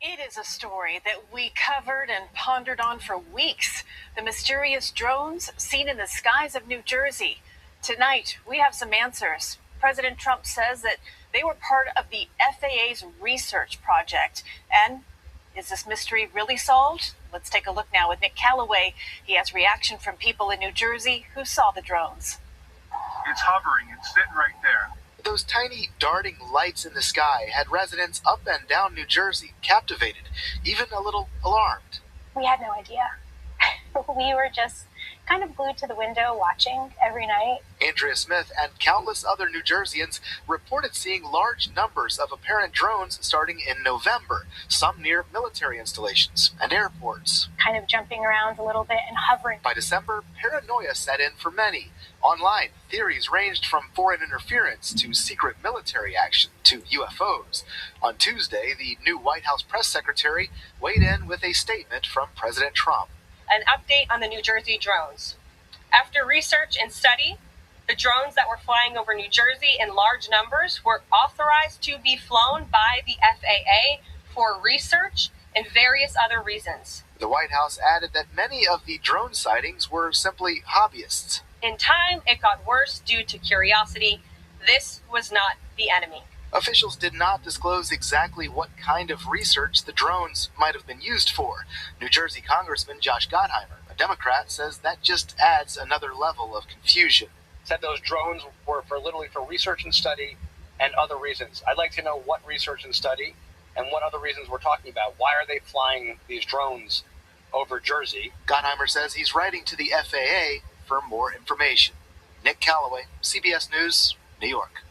It is a story that we covered and pondered on for weeks. The mysterious drones seen in the skies of New Jersey. Tonight, we have some answers. President Trump says that they were part of the FAA's research project. And is this mystery really solved? Let's take a look now with Nick Calloway. He has reaction from people in New Jersey who saw the drones. It's hovering. It's sitting right there. Those tiny darting lights in the sky had residents up and down New Jersey captivated, even a little alarmed. We had no idea. We were just kind of glued to the window watching every night. Andrea Smith and countless other New Jerseyans reported seeing large numbers of apparent drones starting in November, some near military installations and airports. Kind of jumping around a little bit and hovering. By December, paranoia set in for many. Online, theories ranged from foreign interference to secret military action to UFOs. On Tuesday, the new White House press secretary weighed in with a statement from President Trump. An update on the New Jersey drones. After research and study, the drones that were flying over New Jersey in large numbers were authorized to be flown by the FAA for research and various other reasons. The White House added that many of the drone sightings were simply hobbyists. In time, it got worse due to curiosity. This was not the enemy. Officials did not disclose exactly what kind of research the drones might have been used for. New Jersey Congressman Josh Gottheimer, a Democrat, says that just adds another level of confusion. Said those drones were literally for research and study and other reasons. I'd like to know what research and study and what other reasons we're talking about. Why are they flying these drones over Jersey? Gottheimer says he's writing to the FAA for more information. Nick Calloway, CBS News, New York.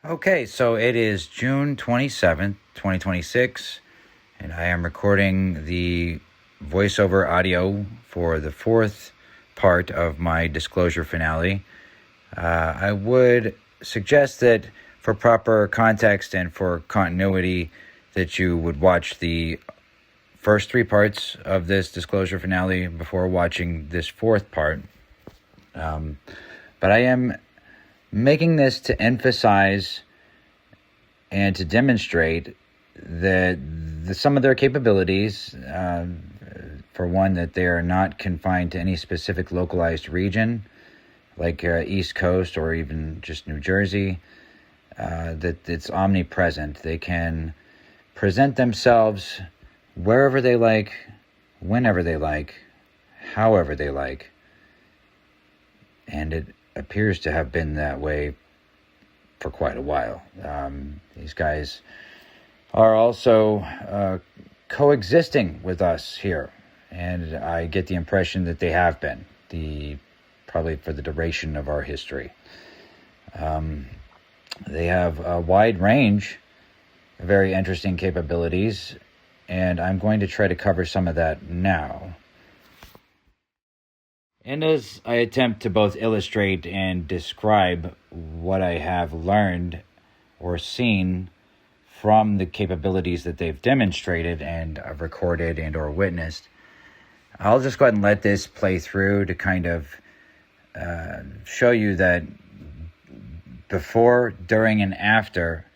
Okay, so it is June 27th, 2026, and I am recording the voiceover audio for the fourth part of my disclosure finale. I would suggest that for proper context and for continuity that you would watch the first three parts of this disclosure finale before watching this fourth part. But I am making this to emphasize and to demonstrate that some of their capabilities, for one, that they are not confined to any specific localized region, like East Coast or even just New Jersey, that it's omnipresent. They can present themselves wherever they like, whenever they like, however they like. And it appears to have been that way for quite a while. These guys are also coexisting with us here, and I get the impression that they have been, probably for the duration of our history. They have a wide range of very interesting capabilities, and I'm going to try to cover some of that now. And as I attempt to both illustrate and describe what I have learned or seen from the capabilities that they've demonstrated and recorded and or witnessed, I'll just go ahead and let this play through to kind of show you that before, during, and after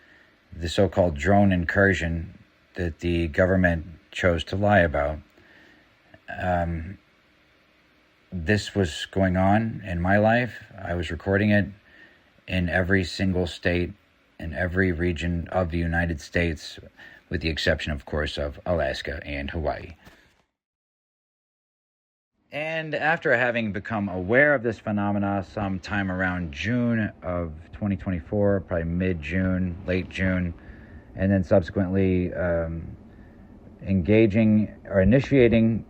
the so-called drone incursion that the government chose to lie about, this was going on in my life. I was recording it in every single state, in every region of the United States, with the exception, of course, of Alaska and Hawaii. And after having become aware of this phenomena sometime around June of 2024, probably mid-June, late June, and then subsequently engaging or initiating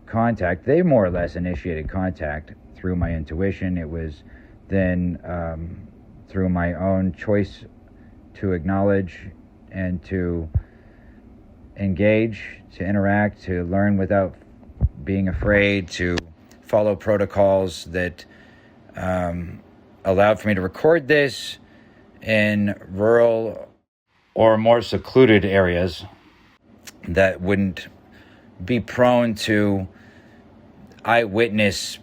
contact, they more or less initiated contact through my intuition. It was then through my own choice to acknowledge and to engage, to interact, to learn without being afraid, to follow protocols that allowed for me to record this in rural or more secluded areas that wouldn't be prone to eyewitness,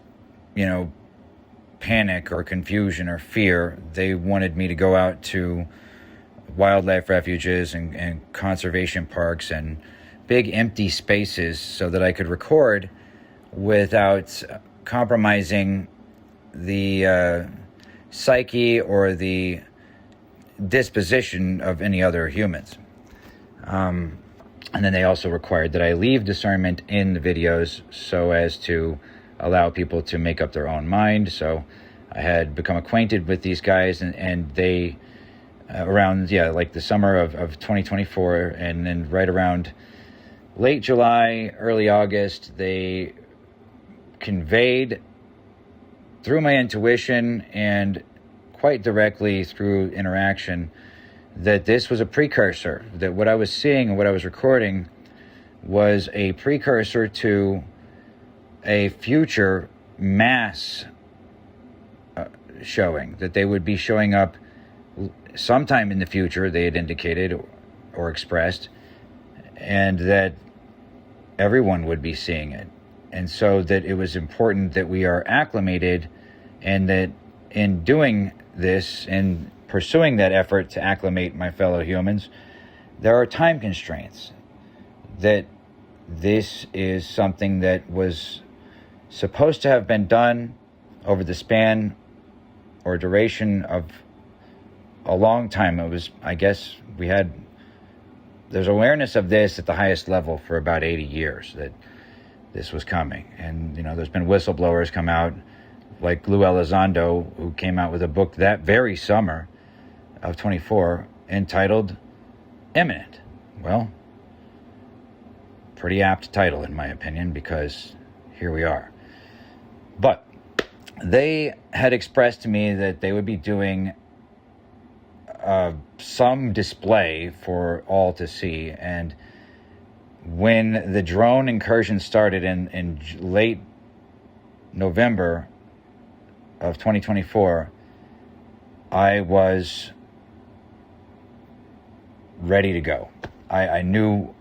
panic or confusion or fear. They wanted me to go out to wildlife refuges and conservation parks and big empty spaces so that I could record without compromising the psyche or the disposition of any other humans. And then they also required that I leave discernment in the videos so as to allow people to make up their own mind. So I had become acquainted with these guys, and they, around, like the summer of 2024, and then right around late July, early August, they conveyed through my intuition and quite directly through interaction that this was a precursor, that what I was seeing and what I was recording was a precursor to a future mass showing, that they would be showing up sometime in the future, they had indicated or expressed, and that everyone would be seeing it. And so that it was important that we are acclimated, and that in doing this and pursuing that effort to acclimate my fellow humans, there are time constraints, that this is something that was supposed to have been done over the span or duration of a long time. It was, I guess, there's awareness of this at the highest level for about 80 years that this was coming. And, there's been whistleblowers come out, like Lou Elizondo, who came out with a book that very summer of 24 entitled Imminent. Well, pretty apt title in my opinion, because here we are. But they had expressed to me that they would be doing some display for all to see. And when the drone incursion started in late November of 2024, I was ready to go. I knew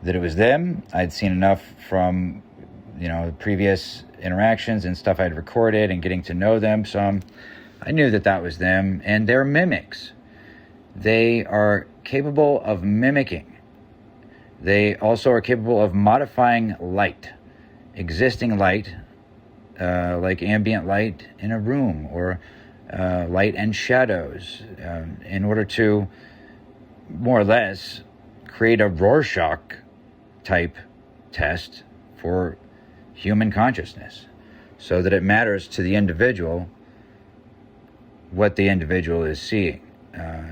that it was them. I'd seen enough from, previous interactions and stuff I'd recorded and getting to know them some. I knew that was them, and they're mimics. They are capable of mimicking. They also are capable of modifying light, existing light, like ambient light in a room, or light and shadows, in order to more or less create a Rorschach type test for human consciousness, so that it matters to the individual what the individual is seeing.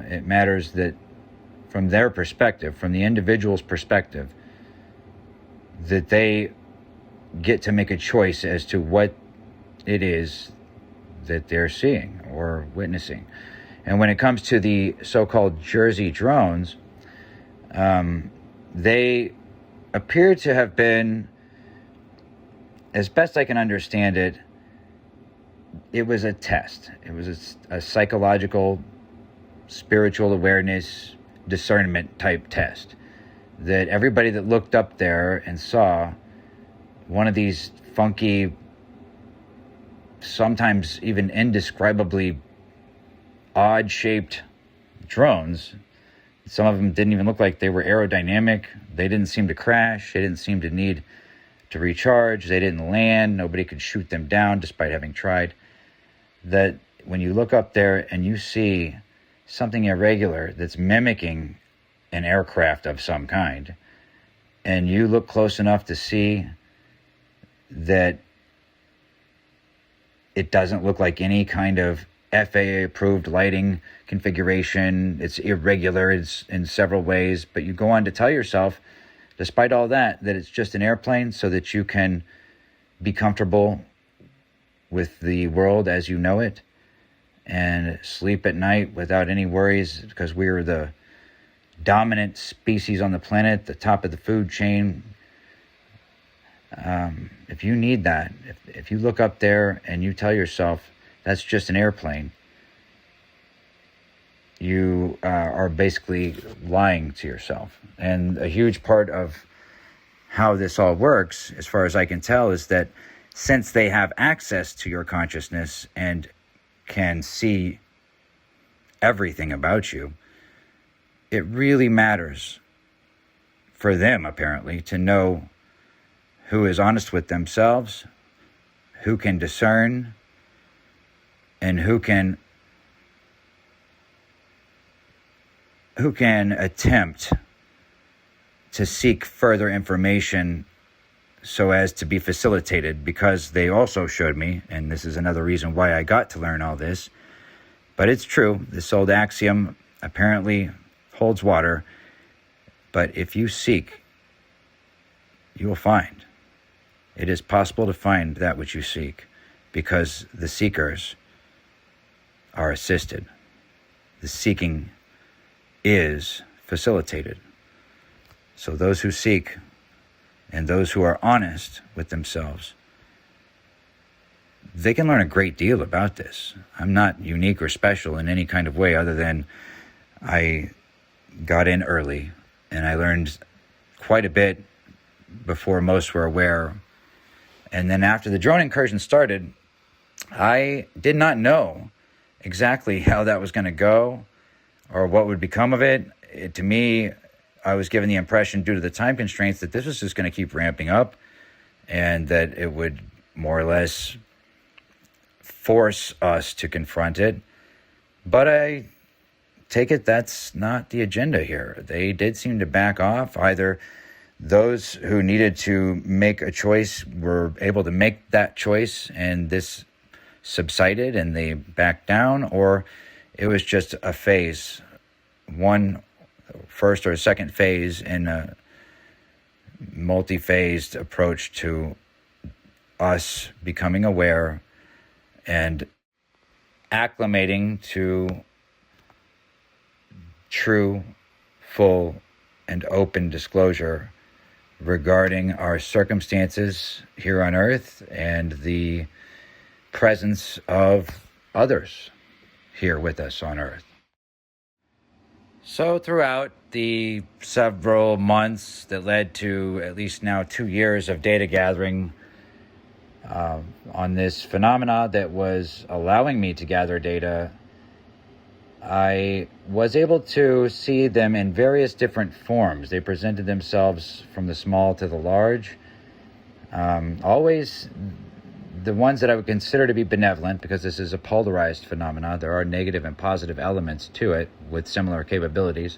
It matters that from their perspective, from the individual's perspective, that they get to make a choice as to what it is that they're seeing or witnessing. And when it comes to the so-called Jersey drones, they appear to have been, as best I can understand it, it was a test. It was a psychological, spiritual awareness, discernment type test, that everybody that looked up there and saw one of these funky, sometimes even indescribably odd-shaped drones. Some of them didn't even look like they were aerodynamic. They didn't seem to crash. They didn't seem to need to recharge. They didn't land. Nobody could shoot them down despite having tried. That when you look up there and you see something irregular that's mimicking an aircraft of some kind, and you look close enough to see that it doesn't look like any kind of FAA-approved lighting configuration, it's irregular, it's in several ways, but you go on to tell yourself, despite all that it's just an airplane, so that you can be comfortable with the world as you know it and sleep at night without any worries, because we're the dominant species on the planet, the top of the food chain. If you need that, if you look up there and you tell yourself that's just an airplane, you are basically lying to yourself. And a huge part of how this all works, as far as I can tell, is that since they have access to your consciousness and can see everything about you, it really matters for them, apparently, to know who is honest with themselves, who can discern, and who can attempt to seek further information so as to be facilitated, because they also showed me, and this is another reason why I got to learn all this, but it's true, this old axiom apparently holds water, but if you seek, you will find. It is possible to find that which you seek, because the seekers are assisted. The seeking is facilitated. So those who seek and those who are honest with themselves, they can learn a great deal about this. I'm not unique or special in any kind of way, other than I got in early and I learned quite a bit before most were aware. And then after the drone incursion started, I did not know exactly how that was going to go or what would become of it. To me, I was given the impression, due to the time constraints, that this was just going to keep ramping up and that it would more or less force us to confront it. But I take it that's not the agenda here. They did seem to back off. Either those who needed to make a choice were able to make that choice and this subsided and they backed down, or it was just a phase, one first or second phase in a multi-phased approach to us becoming aware and acclimating to true, full, and open disclosure regarding our circumstances here on Earth and the presence of others here with us on Earth. So throughout the several months that led to at least now 2 years of data gathering on this phenomena that was allowing me to gather data, I was able to see them in various different forms. They presented themselves from the small to the large. Always the ones that I would consider to be benevolent, because this is a polarized phenomena. There are negative and positive elements to it with similar capabilities.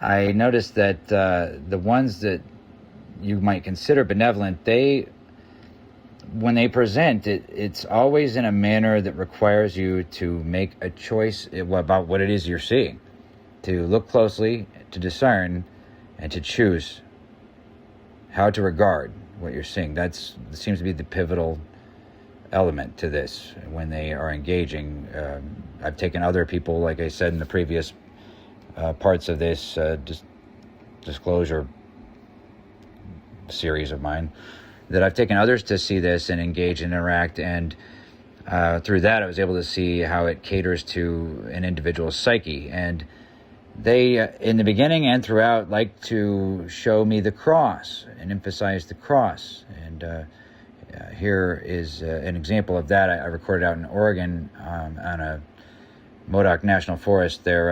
I noticed that the ones that you might consider benevolent, when they present, it's always in a manner that requires you to make a choice about what it is you're seeing, to look closely, to discern, and to choose how to regard what you're seeing. That seems to be the pivotal element to this when they are engaging. I've taken other people, like I said in the previous parts of this disclosure series of mine, that I've taken others to see this and engage and interact, and through that I was able to see how it caters to an individual's psyche. And they, in the beginning and throughout, like to show me the cross and emphasize the cross. And here is an example of that. I recorded out in Oregon on a Modoc National Forest. There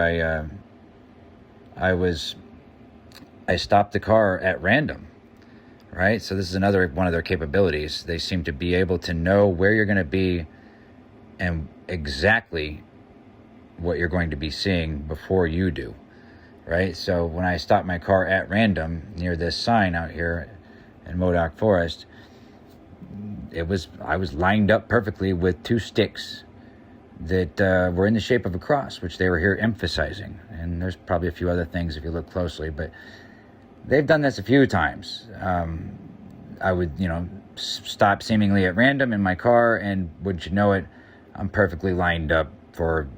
I stopped the car at random. Right? So this is another one of their capabilities. They seem to be able to know where you're going to be and exactly what you're going to be seeing before you do. Right? So when I stopped my car at random near this sign out here in Modoc Forest, I was lined up perfectly with two sticks that were in the shape of a cross, which they were here emphasizing. And there's probably a few other things if you look closely, but they've done this a few times. I would, stop seemingly at random in my car, and wouldn't you know it, I'm perfectly lined up for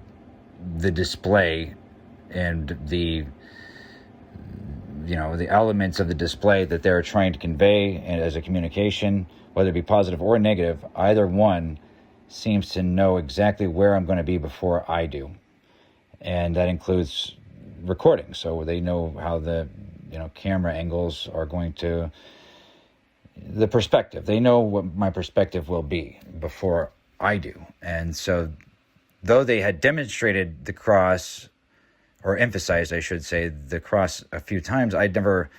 the display and the elements of the display that they're trying to convey as a communication, whether it be positive or negative. Either one seems to know exactly where I'm going to be before I do. And that includes recording. So they know how camera angles are going to, the perspective. They know what my perspective will be before I do. And so though they had demonstrated the cross, or emphasized, I should say, the cross a few times, I never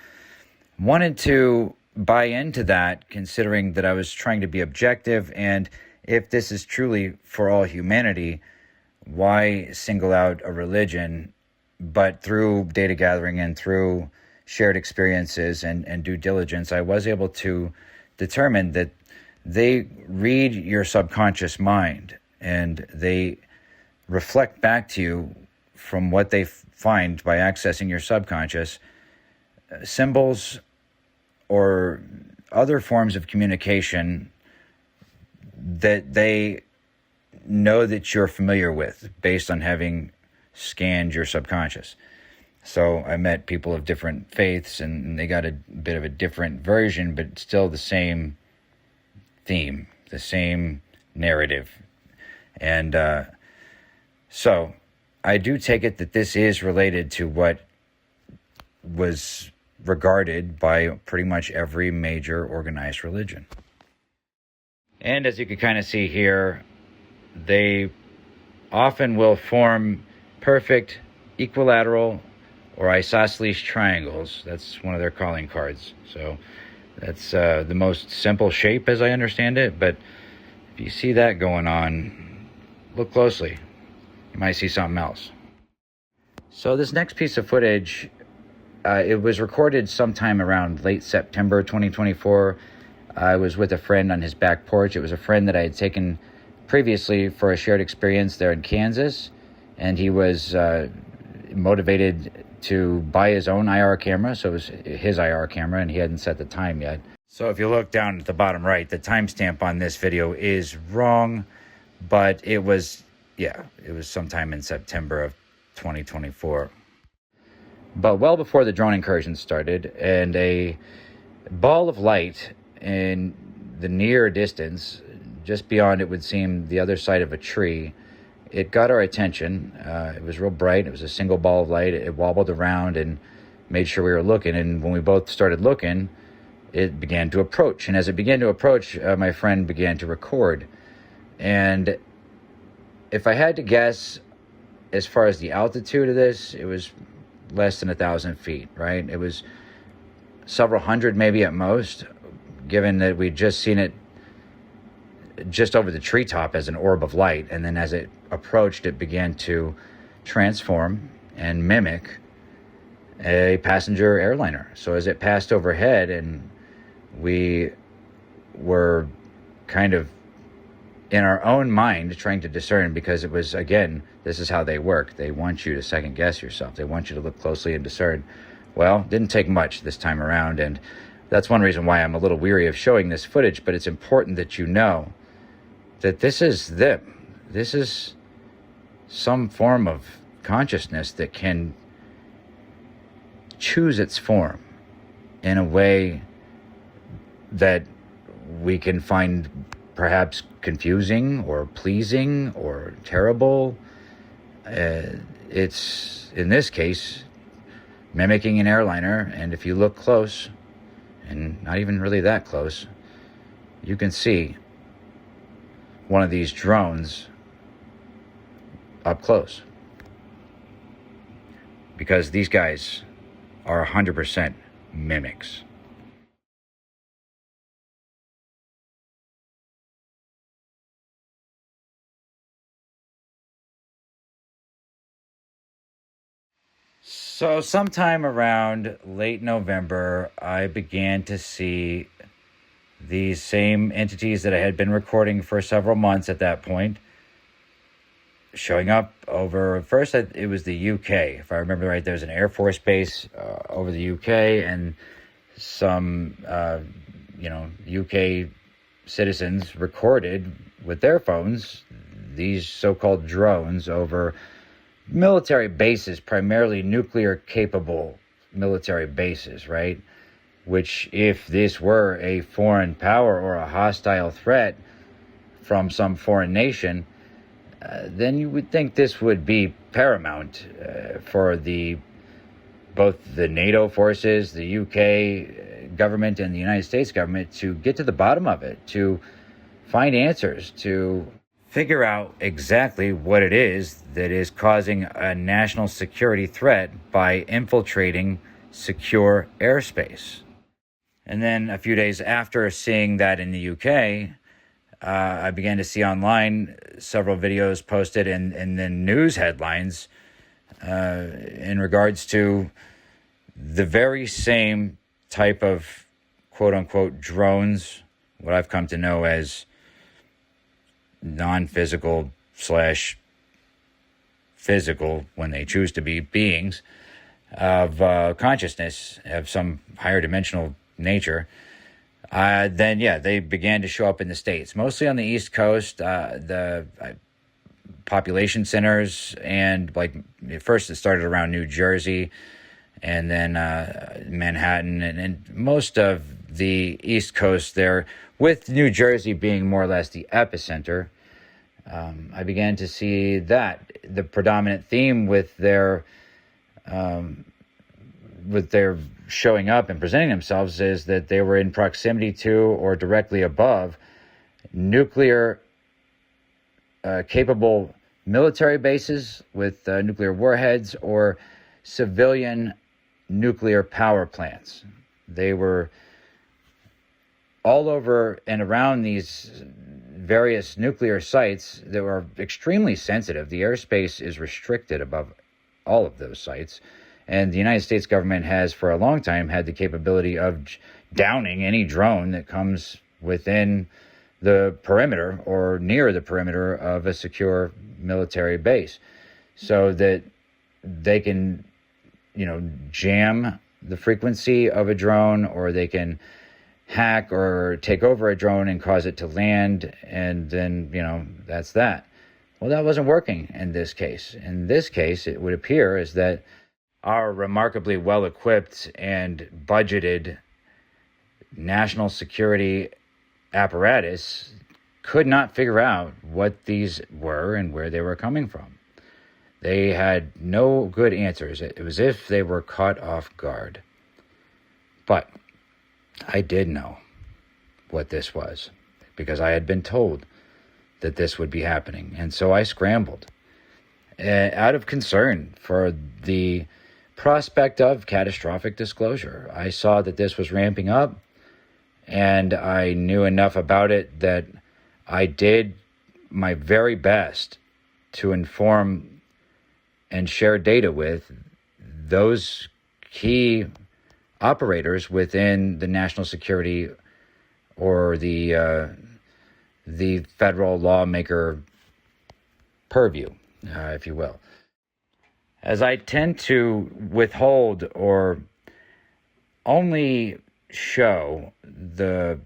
wanted to buy into that, considering that I was trying to be objective. And if this is truly for all humanity, why single out a religion? But through data gathering and through shared experiences and due diligence, I was able to determine that they read your subconscious mind and they reflect back to you from what they find by accessing your subconscious, symbols or other forms of communication that they know that you're familiar with based on having scanned your subconscious. So I met people of different faiths, and they got a bit of a different version, but still the same theme, the same narrative. And so I do take it that this is related to what was regarded by pretty much every major organized religion. And as you can kind of see here, they often will form perfect equilateral or isosceles triangles. That's one of their calling cards. So that's the most simple shape as I understand it. But if you see that going on, look closely. You might see something else. So this next piece of footage, it was recorded sometime around late September 2024. I was with a friend on his back porch. It was a friend that I had taken previously for a shared experience there in Kansas. And he was motivated to buy his own IR camera. So it was his IR camera, and he hadn't set the time yet. So if you look down at the bottom right, the timestamp on this video is wrong, but it was sometime in September of 2024. But well before the drone incursion started, and a ball of light in the near distance, just beyond, it would seem, the other side of a tree, it got our attention. It was real bright. It was a single ball of light. It wobbled around and made sure we were looking. And when we both started looking, it began to approach. And as it began to approach, my friend began to record. And if I had to guess, as far as the altitude of this, it was less than 1,000 feet, right? It was several hundred maybe at most, given that we'd just seen it just over the treetop as an orb of light. And then as it approached, it began to transform and mimic a passenger airliner. So as it passed overhead, and we were kind of in our own mind trying to discern, because it was, again, this is how they work. They want you to second guess yourself. They want you to look closely and discern. Well, didn't take much this time around, and that's one reason why I'm a little weary of showing this footage, but it's important that you know that this is them. This is some form of consciousness that can choose its form in a way that we can find perhaps confusing or pleasing or terrible. It's, in this case, mimicking an airliner, and if you look close, and not even really that close, you can see one of these drones up close. Because these guys are 100% mimics. So sometime around late November, I began to see these same entities that I had been recording for several months at that point showing up over, first it was the UK. If I remember right, there's an Air Force base over the UK, and some, UK citizens recorded with their phones these so-called drones over military bases, primarily nuclear-capable military bases, right? Which, if this were a foreign power or a hostile threat from some foreign nation, then you would think this would be paramount for the both the NATO forces, the UK government, and the United States government to get to the bottom of it, to find answers, to figure out exactly what it is that is causing a national security threat by infiltrating secure airspace. And then a few days after seeing that in the UK, I began to see online several videos posted and then news headlines in regards to the very same type of quote-unquote drones, what I've come to know as non-physical / physical, when they choose to be beings of consciousness of some higher dimensional nature. Then they began to show up in the States, mostly on the East Coast, the population centers, and like first it started around New Jersey, and then Manhattan, and most of the East Coast there, with New Jersey being more or less the epicenter. I began to see that the predominant theme with their showing up and presenting themselves is that they were in proximity to or directly above nuclear capable military bases with nuclear warheads or civilian nuclear power plants. They were all over and around these various nuclear sites that were extremely sensitive. The airspace is restricted above all of those sites. And the United States government has, for a long time, had the capability of downing any drone that comes within the perimeter or near the perimeter of a secure military base, so that they can, jam the frequency of a drone, or they can hack or take over a drone and cause it to land, and then, that's that. Well, that wasn't working in this case. In this case, it would appear is that our remarkably well-equipped and budgeted national security apparatus could not figure out what these were and where they were coming from. They had no good answers. It was as if they were caught off guard. But I did know what this was, because I had been told that this would be happening. And so I scrambled out of concern for the prospect of catastrophic disclosure. I saw that this was ramping up, and I knew enough about it that I did my very best to inform and share data with those key operators within the national security or the federal lawmaker purview, if you will. As I tend to withhold or only show the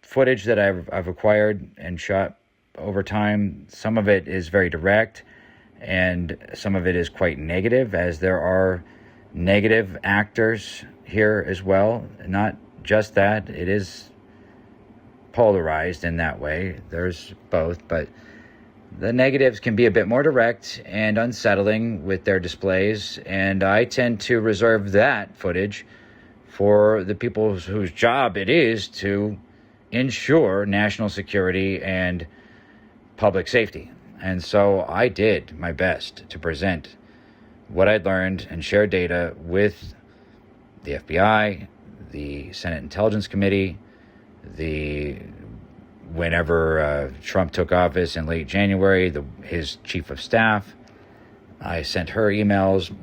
footage that I've acquired and shot over time, some of it is very direct and some of it is quite negative, as there are negative actors here as well. Not just that, it is polarized in that way. There's both, but the negatives can be a bit more direct and unsettling with their displays, and I tend to reserve that footage for the people whose job it is to ensure national security and public safety. And so I did my best to present what I'd learned and share data with the FBI, the Senate Intelligence Committee, whenever Trump took office in late January, his chief of staff. I sent her emails.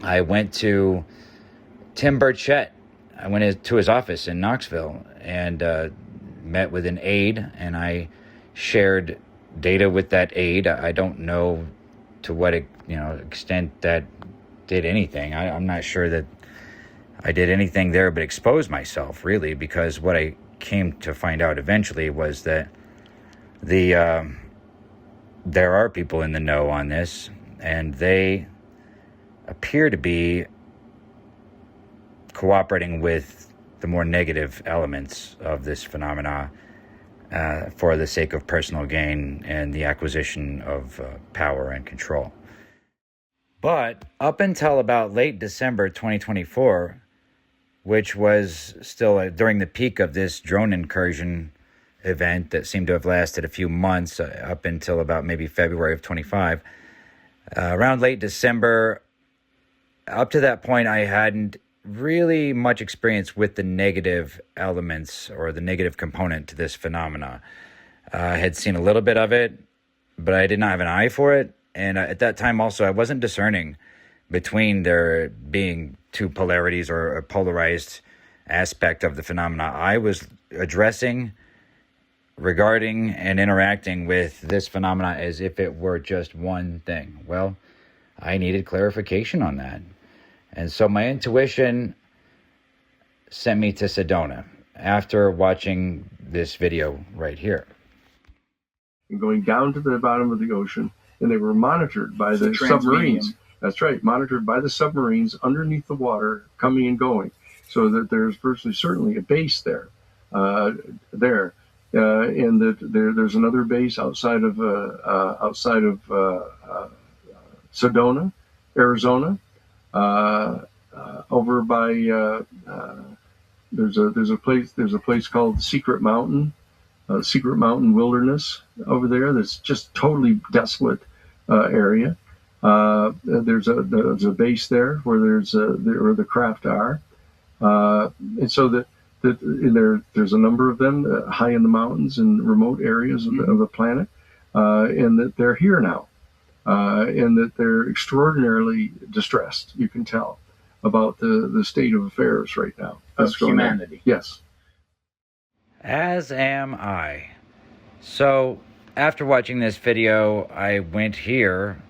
I went to Tim Burchett. I went to his office in Knoxville and met with an aide, and I shared data with that aide. I don't know to what extent that did anything. I'm not sure that I did anything there but expose myself, really, because what I came to find out eventually was that there are people in the know on this, and they appear to be cooperating with the more negative elements of this phenomena for the sake of personal gain and the acquisition of power and control. But up until about late December 2024, which was still during the peak of this drone incursion event that seemed to have lasted a few months, up until about maybe February of 25, around late December, up to that point, I hadn't really much experience with the negative elements or the negative component to this phenomena. I had seen a little bit of it, but I did not have an eye for it. And at that time also, I wasn't discerning between there being two polarities or a polarized aspect of the phenomena. I was addressing, regarding, and interacting with this phenomena as if it were just one thing. Well, I needed clarification on that. And so my intuition sent me to Sedona after watching this video right here. Going down to the bottom of the ocean, and they were monitored by the submarines. That's right, monitored by the submarines underneath the water, coming and going, so that there's virtually certainly a base there. And that there's another base outside of Sedona, Arizona. Over by there's a place called Secret Mountain Wilderness over there. That's just totally desolate area. There's a base there where where the craft are, and so there's a number of them high in the mountains and remote areas of the planet, and that they're here now. And that they're extraordinarily distressed, you can tell, about the state of affairs right now. Of humanity. Yes. As am I. So, after watching this video, I went here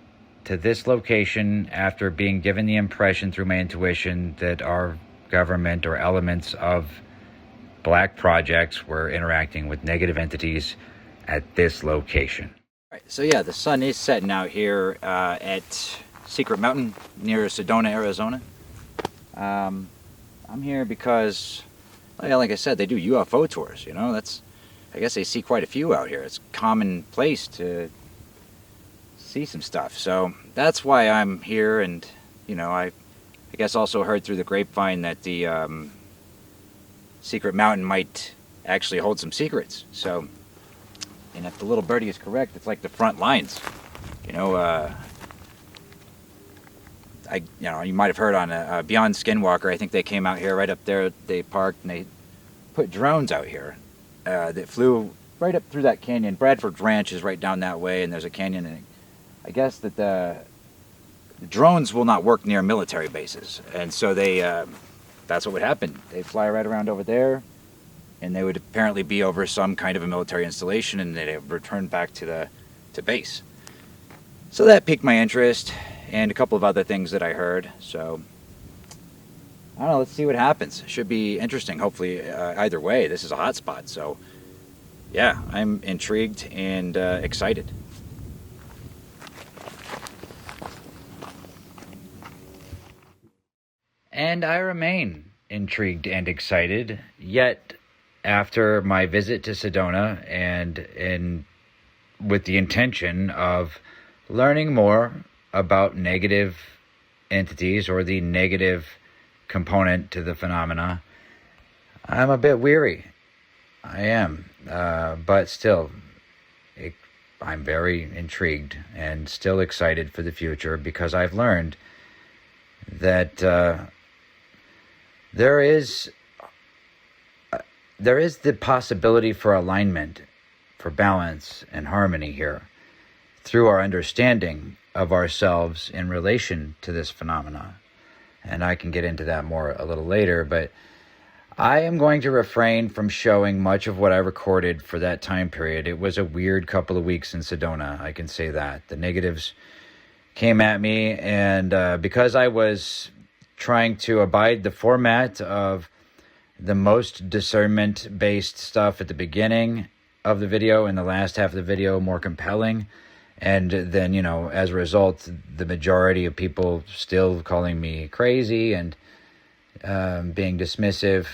to this location after being given the impression through my intuition that our government or elements of black projects were interacting with negative entities at this location. Right, so yeah, the sun is setting out here at Secret Mountain near Sedona, Arizona. I'm here because, well, like I said, they do UFO tours, you know, I guess they see quite a few out here. It's a common place to see some stuff. So that's why I'm here, and, you know, I guess also heard through the grapevine that the Secret Mountain might actually hold some secrets, so... And if the little birdie is correct, it's like the front lines. You know, you might have heard on Beyond Skinwalker. I think they came out here right up there. They parked and they put drones out here that flew right up through that canyon. Bradford's Ranch is right down that way, and there's a canyon. And I guess that the drones will not work near military bases, and so that's what would happen. They'd fly right around over there. And they would apparently be over some kind of a military installation, and they'd return back to base. So that piqued my interest, and a couple of other things that I heard. So I don't know. Let's see what happens. Should be interesting. Hopefully, either way, this is a hot spot. So yeah, I'm intrigued and excited. And I remain intrigued and excited. Yet, after my visit to Sedona and with the intention of learning more about negative entities or the negative component to the phenomena, I'm a bit weary. I am. But still, I'm very intrigued and still excited for the future, because I've learned that there is the possibility for alignment, for balance and harmony here through our understanding of ourselves in relation to this phenomena. And I can get into that more a little later, but I am going to refrain from showing much of what I recorded for that time period. It was a weird couple of weeks in Sedona, I can say that. The negatives came at me, and because I was trying to abide the format of the most discernment-based stuff at the beginning of the video, and the last half of the video more compelling. And then, you know, as a result, the majority of people still calling me crazy and being dismissive,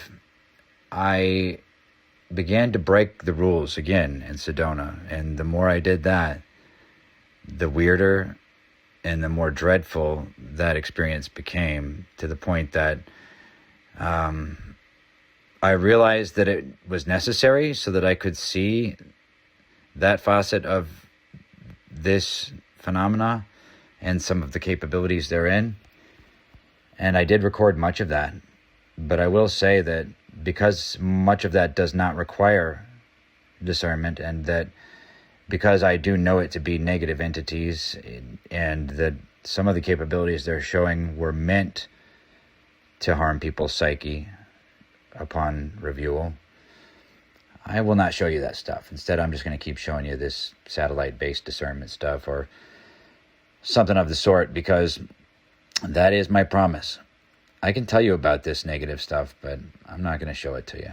I began to break the rules again in Sedona. And the more I did that, the weirder and the more dreadful that experience became, to the point that I realized that it was necessary so that I could see that facet of this phenomena and some of the capabilities therein. And I did record much of that. But I will say that because much of that does not require discernment, and that because I do know it to be negative entities, and that some of the capabilities they're showing were meant to harm people's psyche upon review, I will not show you that stuff. Instead, I'm just going to keep showing you this satellite-based discernment stuff or something of the sort, because that is my promise. I can tell you about this negative stuff, but I'm not going to show it to you.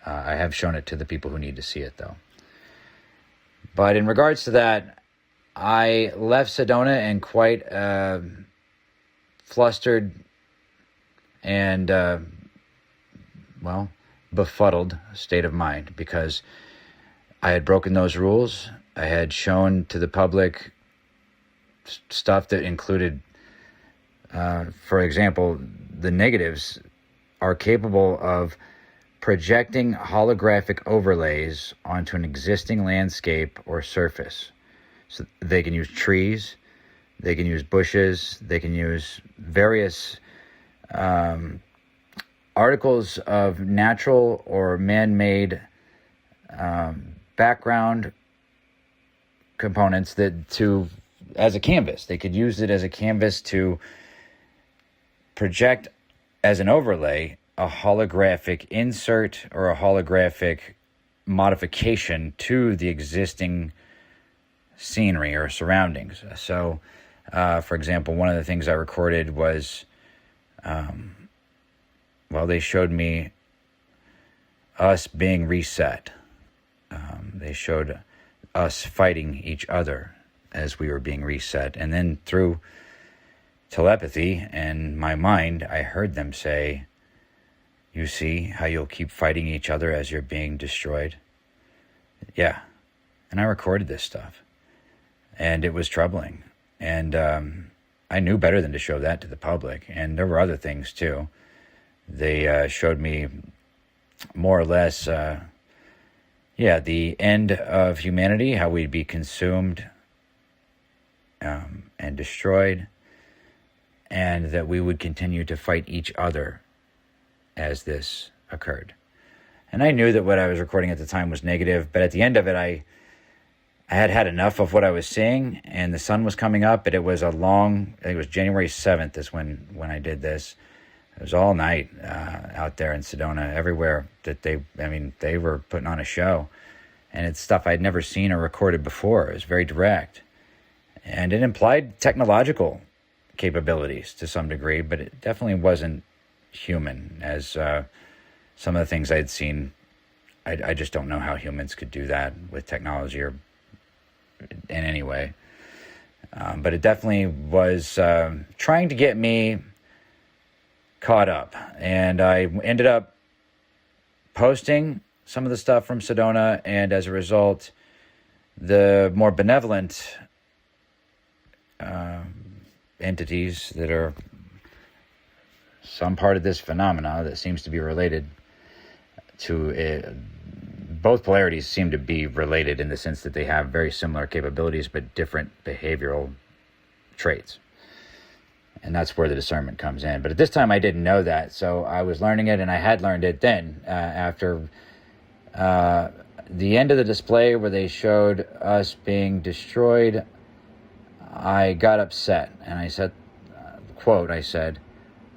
I have shown it to the people who need to see it, though. But in regards to that, I left Sedona in quite a flustered and, befuddled state of mind, because I had broken those rules. I had shown to the public stuff that included, for example, the negatives are capable of projecting holographic overlays onto an existing landscape or surface. So they can use trees, they can use bushes, they can use various articles of natural or man-made background components as a canvas. They could use it as a canvas to project as an overlay a holographic insert or a holographic modification to the existing scenery or surroundings. So, for example, one of the things I recorded was, they showed me us being reset. They showed us fighting each other as we were being reset. And then through telepathy and my mind, I heard them say, "You see how you'll keep fighting each other as you're being destroyed?" Yeah. And I recorded this stuff. And it was troubling. And I knew better than to show that to the public. And there were other things too. They showed me more or less, the end of humanity, how we'd be consumed and destroyed, and that we would continue to fight each other as this occurred. And I knew that what I was recording at the time was negative, but at the end of it, I had had enough of what I was seeing, and the sun was coming up, but it was I think it was January 7th is when I did this. It was all night out there in Sedona, everywhere that they were putting on a show. And it's stuff I'd never seen or recorded before. It was very direct. And it implied technological capabilities to some degree, but it definitely wasn't human, as some of the things I'd seen. I just don't know how humans could do that with technology or in any way. But it definitely was trying to get me caught up. And I ended up posting some of the stuff from Sedona, and as a result, the more benevolent entities that are some part of this phenomena that seems to be related to it. Both polarities seem to be related in the sense that they have very similar capabilities but different behavioral traits. And that's where the discernment comes in. But at this time, I didn't know that. So I was learning it, and I had learned it then. After the end of the display where they showed us being destroyed, I got upset. And I said, quote, I said,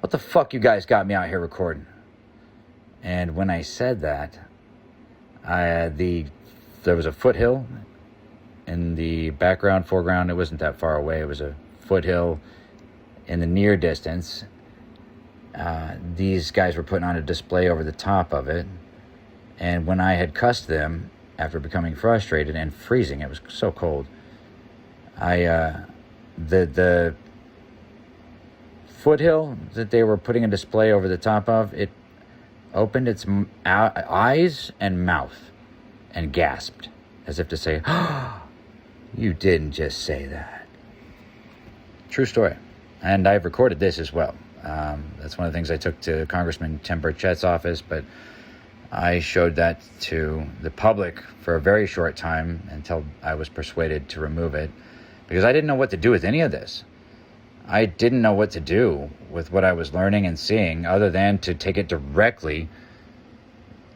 "What the fuck you guys got me out here recording?" And when I said that, there was a foothill in the background, foreground. It wasn't that far away. It was a foothill in the near distance. These guys were putting on a display over the top of it. And when I had cussed them after becoming frustrated and freezing, it was so cold, the foothill that they were putting a display over the top of, it opened its eyes and mouth and gasped as if to say, "Oh, you didn't just say that." True story. And I've recorded this as well. That's one of the things I took to Congressman Tim Burchett's office, but I showed that to the public for a very short time until I was persuaded to remove it, because I didn't know what to do with any of this. I didn't know what to do with what I was learning and seeing other than to take it directly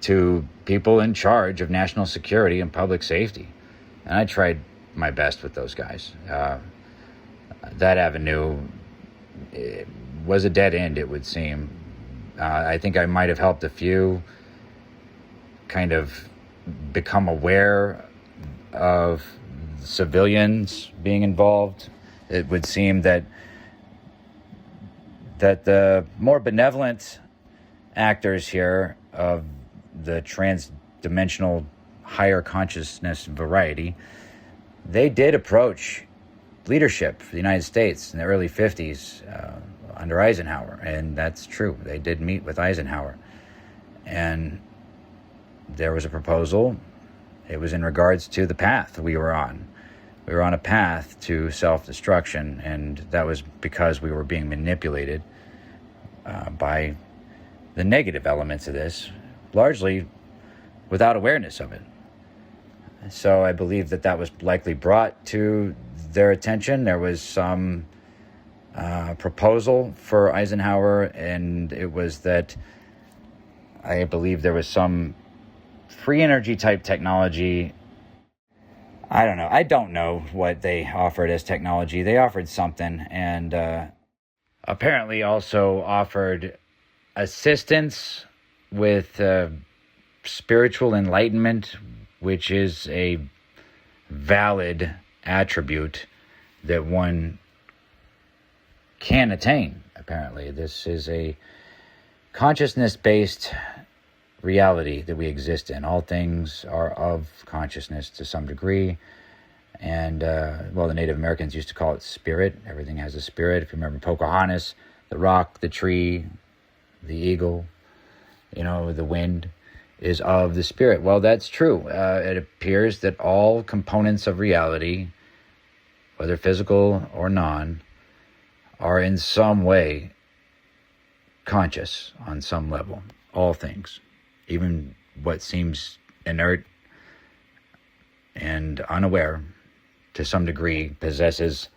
to people in charge of national security and public safety. And I tried my best with those guys. That avenue was a dead end, it would seem. I think I might have helped a few kind of become aware of civilians being involved. It would seem that the more benevolent actors here of the trans-dimensional higher consciousness variety, they did approach leadership for the United States in the early 50s under Eisenhower. And that's true. They did meet with Eisenhower. And there was a proposal. It was in regards to the path we were on. We were on a path to self-destruction, and that was because we were being manipulated by the negative elements of this, largely without awareness of it. So I believe that was likely brought to their attention. There was some proposal for Eisenhower, and it was that I believe there was some free energy type technology. I don't know. I don't know what they offered as technology. They offered something, and apparently also offered assistance with spiritual enlightenment, which is a valid attribute that one can attain, apparently. This is a consciousness-based reality that we exist in. All things are of consciousness to some degree. And, the Native Americans used to call it spirit. Everything has a spirit. If you remember Pocahontas, the rock, the tree, the eagle, the wind is of the spirit. Well, that's true. It appears that all components of reality, whether physical or non, are in some way conscious on some level. All things. Even what seems inert and unaware, to some degree, possesses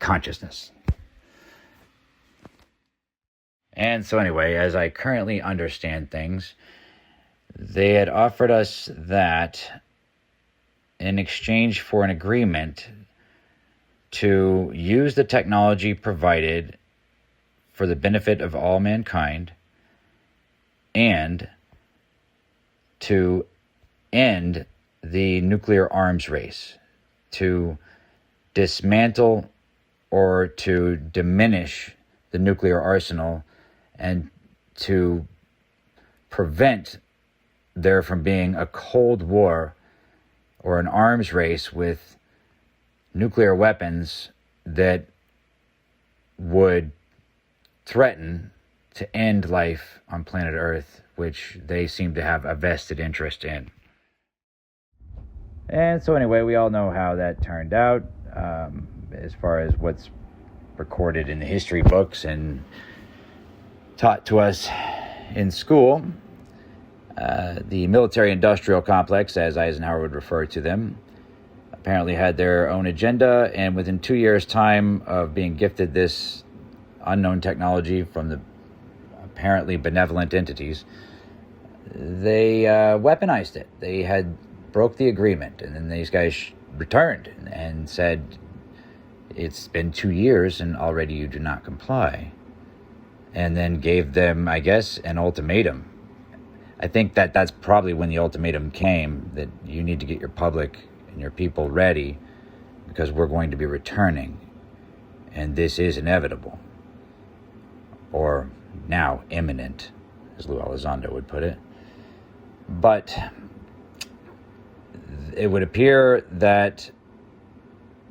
consciousness. And so anyway, as I currently understand things, they had offered us that in exchange for an agreement to use the technology provided for the benefit of all mankind, and to end the nuclear arms race, to dismantle or to diminish the nuclear arsenal, and to prevent there from being a Cold War or an arms race with nuclear weapons that would threaten to end life on planet Earth, which they seem to have a vested interest in. And so anyway, we all know how that turned out, as far as what's recorded in the history books and taught to us in school. The military-industrial complex, as Eisenhower would refer to them, apparently had their own agenda, and within 2 years' time of being gifted this unknown technology from the apparently benevolent entities, they weaponized it. They had broke the agreement, and then these guys returned and said, it's been 2 years and already you do not comply. And then gave them, I guess, an ultimatum. I think that's probably when the ultimatum came, that you need to get your public and your people ready because we're going to be returning. And this is inevitable. Or now imminent, as Lou Elizondo would put it. But it would appear that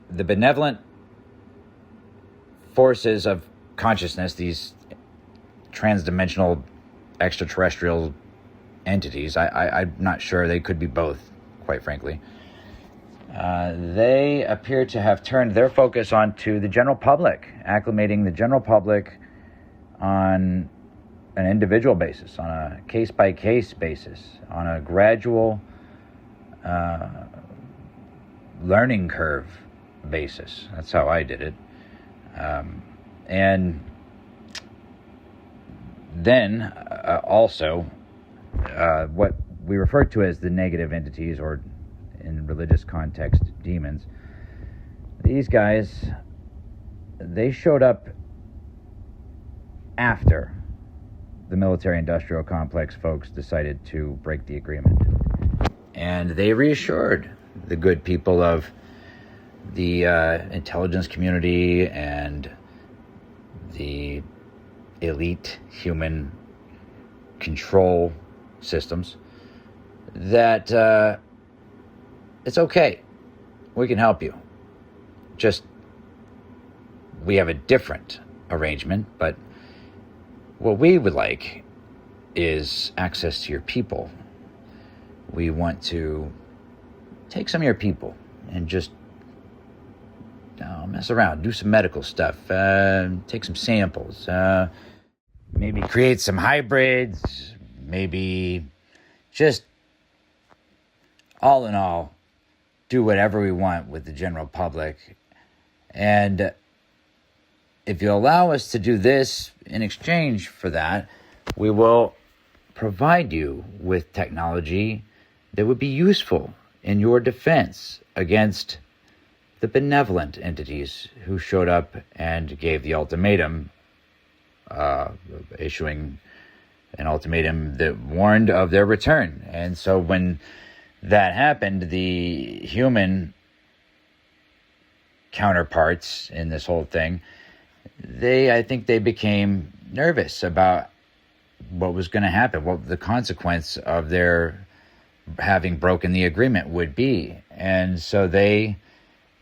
the benevolent forces of consciousness, these transdimensional extraterrestrial entities, I'm not sure, they could be both, quite frankly, they appear to have turned their focus onto the general public, acclimating the general public on an individual basis, on a case-by-case basis, on a gradual learning curve basis. That's how I did it. And then also what we refer to as the negative entities, or in religious context, demons. These guys, they showed up after the military-industrial complex folks decided to break the agreement. And they reassured the good people of the intelligence community and the elite human control systems that it's okay. We can help you. Just, we have a different arrangement, but what we would like is access to your people. We want to take some of your people and just mess around, do some medical stuff, take some samples, maybe create some hybrids, maybe just, all in all, do whatever we want with the general public. And if you allow us to do this in exchange for that, we will provide you with technology that would be useful in your defense against the benevolent entities who showed up and gave the ultimatum, issuing an ultimatum that warned of their return. And so when that happened, the human counterparts in this whole thing, I think they became nervous about what was going to happen, what the consequence of their having broken the agreement would be. And so they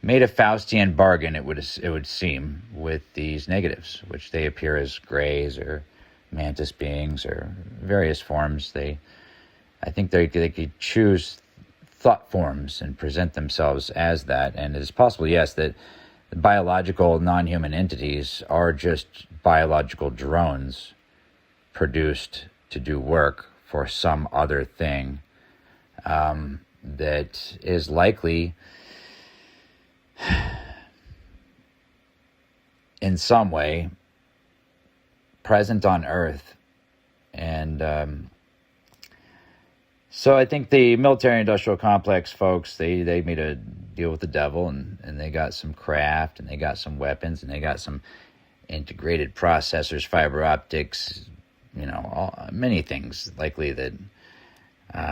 made a Faustian bargain, it would seem, with these negatives, which they appear as grays or mantis beings or various forms. I think they could choose thought forms and present themselves as that. And it is possible, yes, that the biological non-human entities are just biological drones produced to do work for some other thing that is likely in some way present on Earth. And so I think the military-industrial complex folks, they made a deal with the devil, and they got some craft, and they got some weapons, and they got some integrated processors, fiber optics, many things likely that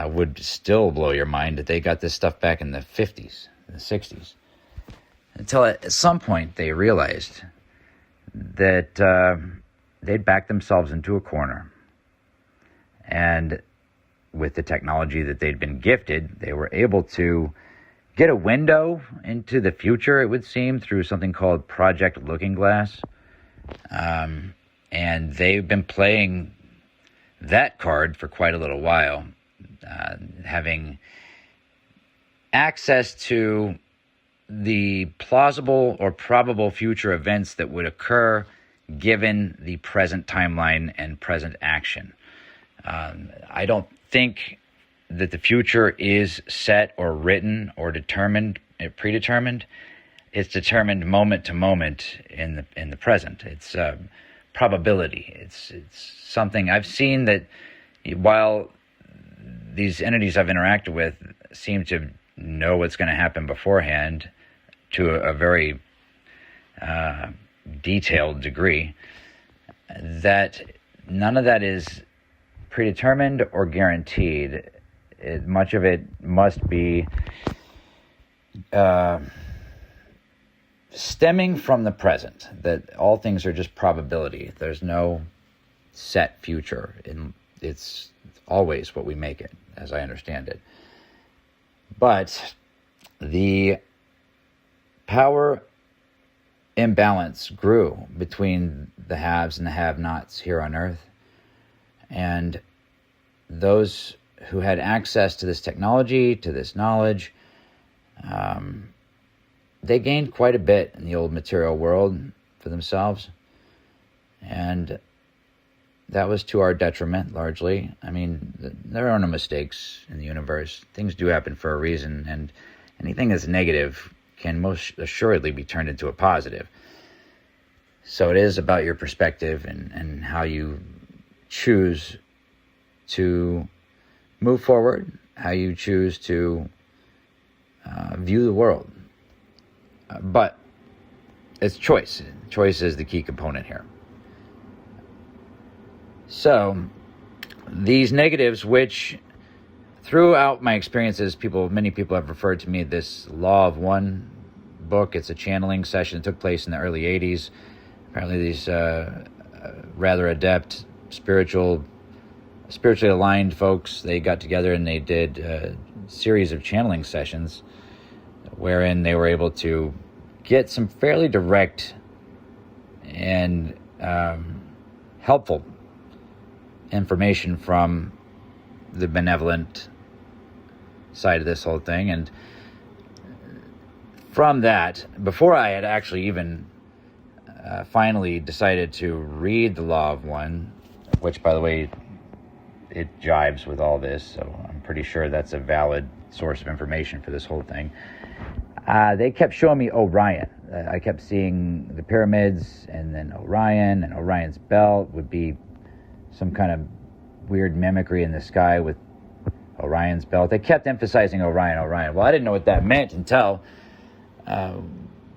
would still blow your mind that they got this stuff back in the 50s, the 60s. Until at some point they realized that they'd backed themselves into a corner. And with the technology that they'd been gifted, they were able to get a window into the future, it would seem, through something called Project Looking Glass. And they've been playing that card for quite a little while, having access to the plausible or probable future events that would occur given the present timeline and present action. I don't think that the future is set or written or determined, predetermined. It's determined moment to moment in the present. It's probability. It's something I've seen that while these entities I've interacted with seem to know what's going to happen beforehand to a very detailed degree, that none of that is predetermined or guaranteed. Much of it must be stemming from the present, that all things are just probability. There's no set future. It's always what we make it, as I understand it. But the power imbalance grew between the haves and the have-nots here on Earth. And those who had access to this technology, to this knowledge, They gained quite a bit in the old material world for themselves, and that was to our detriment, largely. I mean, there are no mistakes in the universe. Things do happen for a reason, and anything that's negative can most assuredly be turned into a positive. So it is about your perspective and how you choose to move forward, how you choose to view the world. But it's choice. Choice is the key component here. So these negatives, which throughout my experiences, many people have referred to me this Law of One book. It's a channeling session that took place in the early 80s. Apparently these rather adept, spiritually aligned folks, they got together and they did a series of channeling sessions wherein they were able to get some fairly direct and helpful information from the benevolent side of this whole thing. And from that, before I had actually even finally decided to read the Law of One, which, by the way, it jives with all this, so I'm pretty sure that's a valid source of information for this whole thing. They kept showing me Orion. I kept seeing the pyramids, and then Orion, and Orion's belt would be some kind of weird mimicry in the sky with Orion's belt. They kept emphasizing Orion. Well, I didn't know what that meant until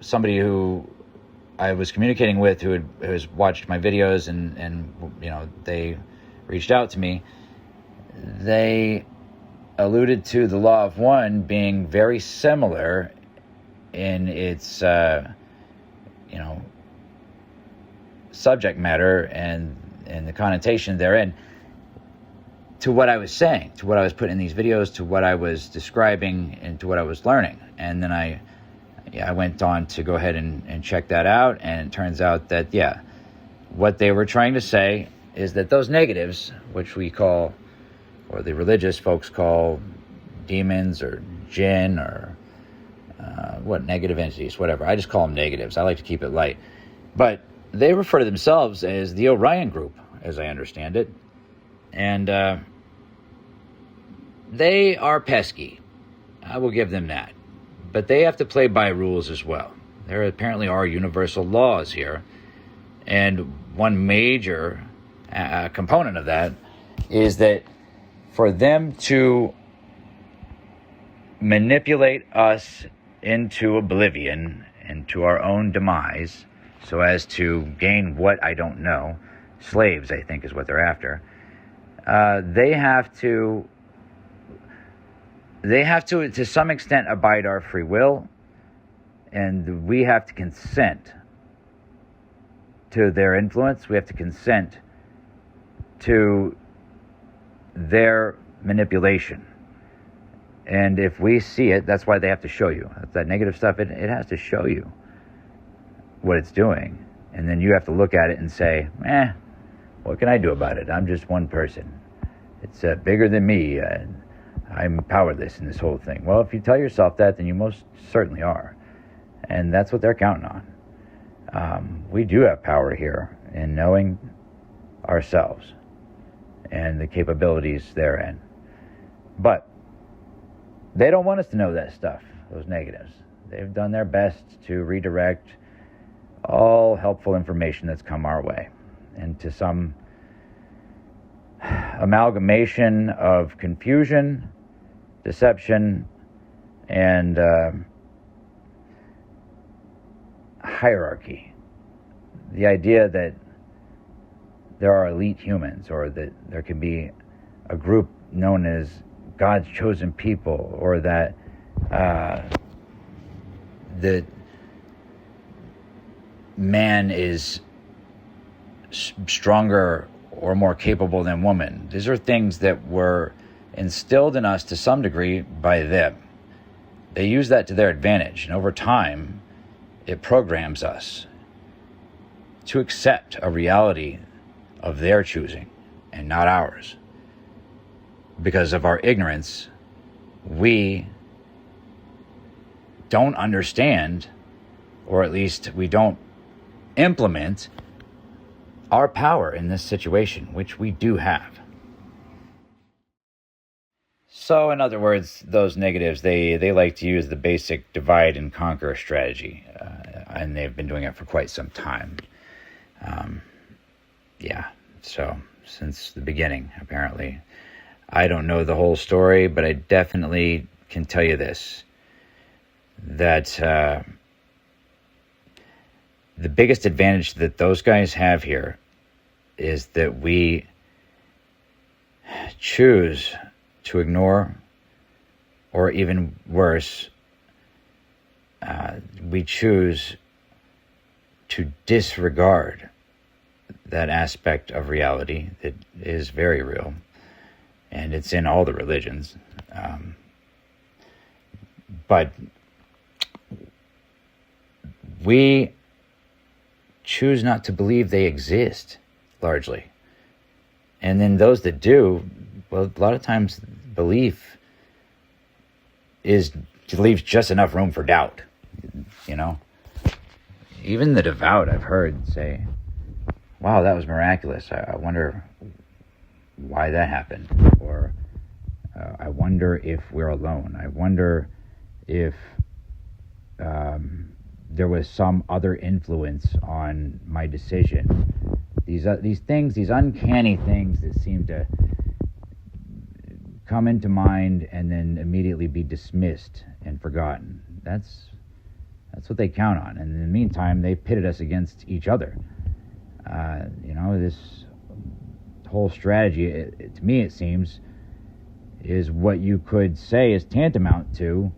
somebody who I was communicating with, who has watched my videos, and they reached out to me. They alluded to the Law of One being very similar in its subject matter and the connotation therein to what I was saying, to what I was putting in these videos, to what I was describing, and to what I was learning. And then I went on to go ahead and check that out, and it turns out that, what they were trying to say is that those negatives, which we call, or the religious folks call, demons or jinn or negative entities, whatever. I just call them negatives. I like to keep it light. But they refer to themselves as the Orion group, as I understand it. And they are pesky. I will give them that. But they have to play by rules as well. There apparently are universal laws here. And one major component of that is that for them to manipulate us into oblivion, into our own demise, so as to gain what I don't know, slaves, I think, is what they're after. They have to, to some extent, abide our free will, and we have to consent to their influence. We have to consent to their manipulation. And if we see it, that's why they have to show you. That negative stuff, it has to show you what it's doing. And then you have to look at it and say, what can I do about it? I'm just one person. It's bigger than me. I'm powerless in this whole thing. Well, if you tell yourself that, then you most certainly are. And that's what they're counting on. We do have power here in knowing ourselves and the capabilities therein. But they don't want us to know that stuff, those negatives. They've done their best to redirect all helpful information that's come our way into some amalgamation of confusion, deception, and hierarchy. The idea that there are elite humans, or that there can be a group known as God's chosen people, or that that man is stronger or more capable than woman. These are things that were instilled in us to some degree by them. They use that to their advantage, and over time, it programs us to accept a reality of their choosing and not ours. Because of our ignorance, we don't understand, or at least we don't implement our power in this situation, which we do have. So, in other words, those negatives, they like to use the basic divide and conquer strategy, and they've been doing it for quite some time. So since the beginning, apparently. I don't know the whole story, but I definitely can tell you this, that the biggest advantage that those guys have here is that we choose to ignore, or even worse, we choose to disregard that aspect of reality that is very real, and it's in all the religions. But we choose not to believe they exist, largely. And then those that do, well, a lot of times belief leaves just enough room for doubt, Even the devout, I've heard say, wow, that was miraculous. I wonder why that happened. Or I wonder if we're alone. I wonder if there was some other influence on my decision. These things, these uncanny things that seem to come into mind and then immediately be dismissed and forgotten. That's what they count on. And in the meantime, they pitted us against each other. This whole strategy, to me it seems, is what you could say is tantamount to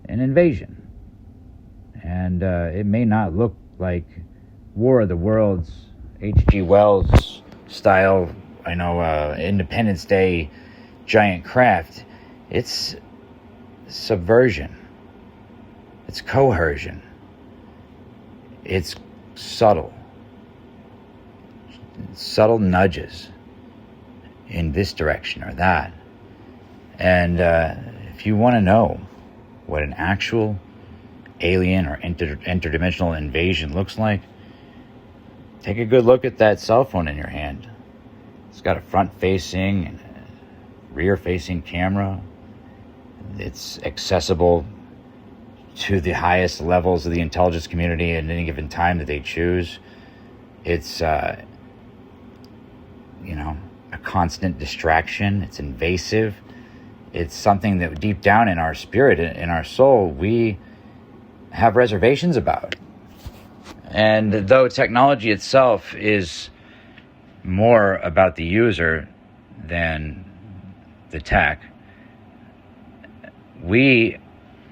an invasion. And it may not look like War of the Worlds, H.G. Wells style, Independence Day giant craft. It's subversion. It's coercion. It's subtle nudges in this direction or that. And if you want to know what an actual alien or interdimensional invasion looks like, take a good look at that cell phone in your hand. It's got a front-facing and a rear-facing camera. It's accessible to the highest levels of the intelligence community at any given time that they choose. It's a constant distraction. It's invasive. It's something that deep down in our spirit, in our soul, we have reservations about. And though technology itself is more about the user than the tech, we,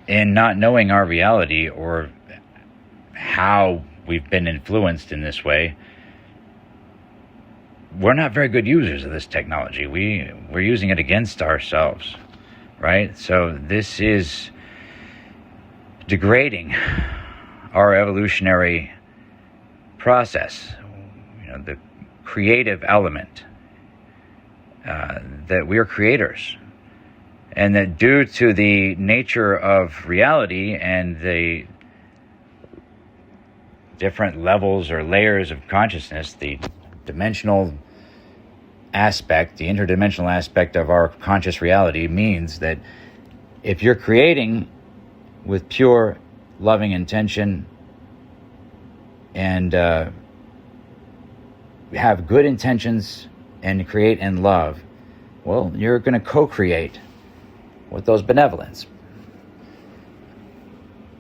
in not knowing our reality or how we've been influenced in this way, we're not very good users of this technology. We're using it against ourselves, right? So this is degrading our evolutionary process, the creative element, that we're creators. And that due to the nature of reality and the different levels or layers of consciousness, the dimensional aspect, the interdimensional aspect of our conscious reality means that if you're creating with pure loving intention and have good intentions and create in love, well, you're going to co-create with those benevolence.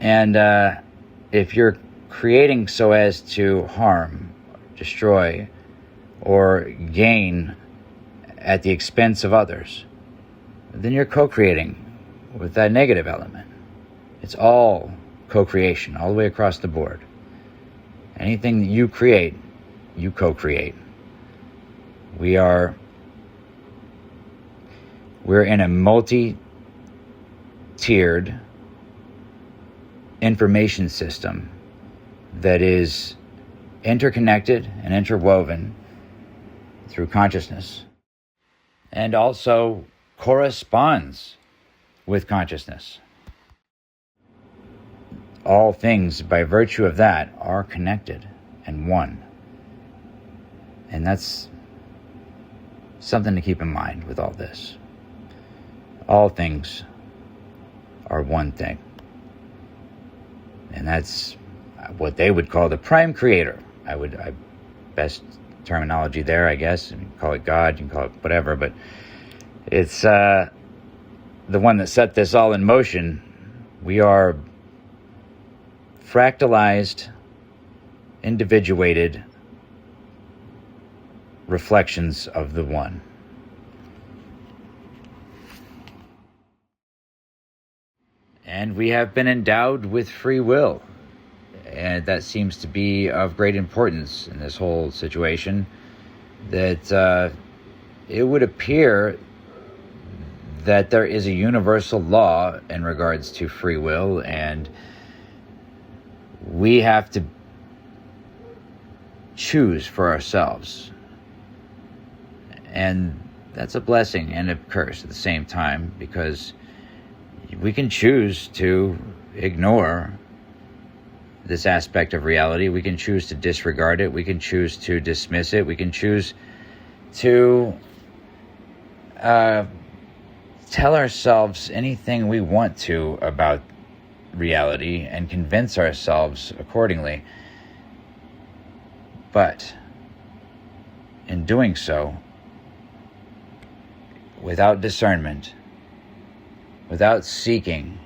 And if you're creating so as to harm, destroy, or gain at the expense of others, then you're co-creating with that negative element. It's all co-creation, all the way across the board. Anything that you create, you co-create. We're in a multi-tiered information system that is interconnected and interwoven through consciousness, and also corresponds with consciousness. all things, by virtue of that, are connected and one. And that's something to keep in mind with all this. All things are one thing. And that's what they would call the prime creator. Best terminology there, I guess. You can call it God, you can call it whatever, but it's the one that set this all in motion. We are fractalized, individuated reflections of the one. And we have been endowed with free will. And that seems to be of great importance in this whole situation. That it would appear that there is a universal law in regards to free will, and we have to choose for ourselves. And that's a blessing and a curse at the same time, because we can choose to ignore this aspect of reality. We can choose to disregard it. We can choose to dismiss it. We can choose to tell ourselves anything we want to about reality and convince ourselves accordingly. But in doing so, without discernment, without seeking,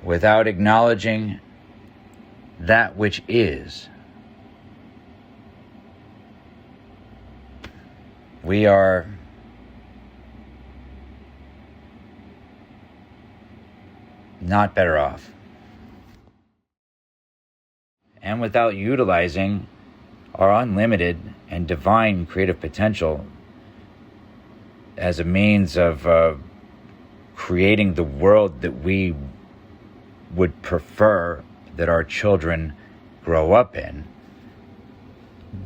without acknowledging that which is, we are not better off. And without utilizing our unlimited and divine creative potential as a means of creating the world that we would prefer that our children grow up in,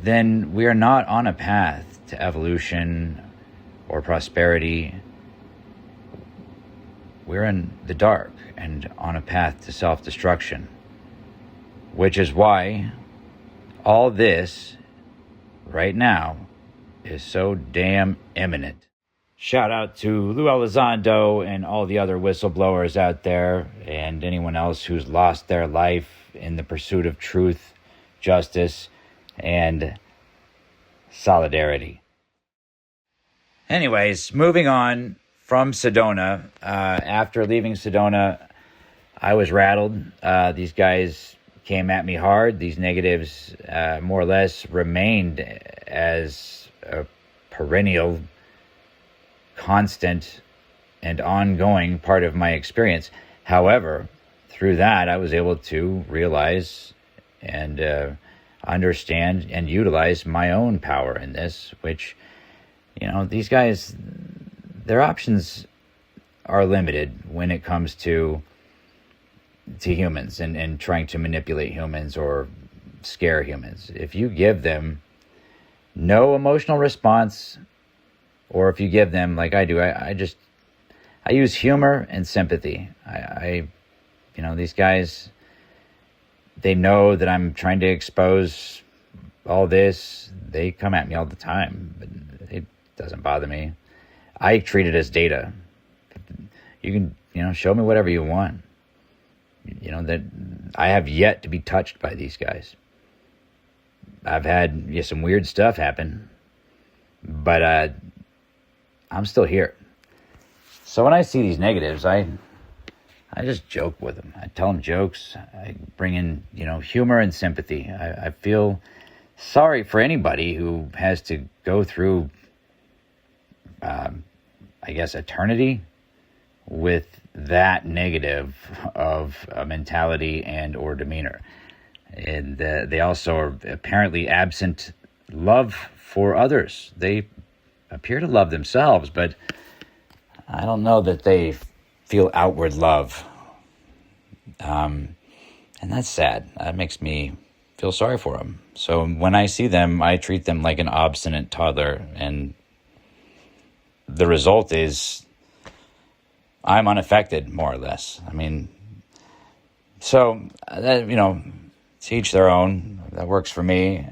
then we are not on a path to evolution or prosperity. We're in the dark and on a path to self-destruction, which is why all this right now is so damn imminent. Shout out to Lou Elizondo and all the other whistleblowers out there, and anyone else who's lost their life in the pursuit of truth, justice, and solidarity. Anyways, moving on from Sedona. After leaving Sedona, I was rattled. These guys came at me hard. These negatives more or less remained as a perennial, constant, and ongoing part of my experience. However, through that, I was able to realize and understand and utilize my own power in this, which, these guys, their options are limited when it comes to humans and trying to manipulate humans or scare humans. If you give them no emotional response, or if you give them, like I do, I use humor and sympathy. These guys, they know that I'm trying to expose all this. They come at me all the time, but it doesn't bother me. I treat it as data. You can, show me whatever you want. That I have yet to be touched by these guys. I've had some weird stuff happen, but I'm still here. So when I see these negatives, I just joke with them. I tell them jokes. I bring in, humor and sympathy. I feel sorry for anybody who has to go through, eternity with that negative of a mentality and or demeanor. And they also are apparently absent love for others. They appear to love themselves, but I don't know that they feel outward love. And that's sad. That makes me feel sorry for them. So when I see them, I treat them like an obstinate toddler, and the result is I'm unaffected, more or less. I mean, So, that, to each their own. That works for me.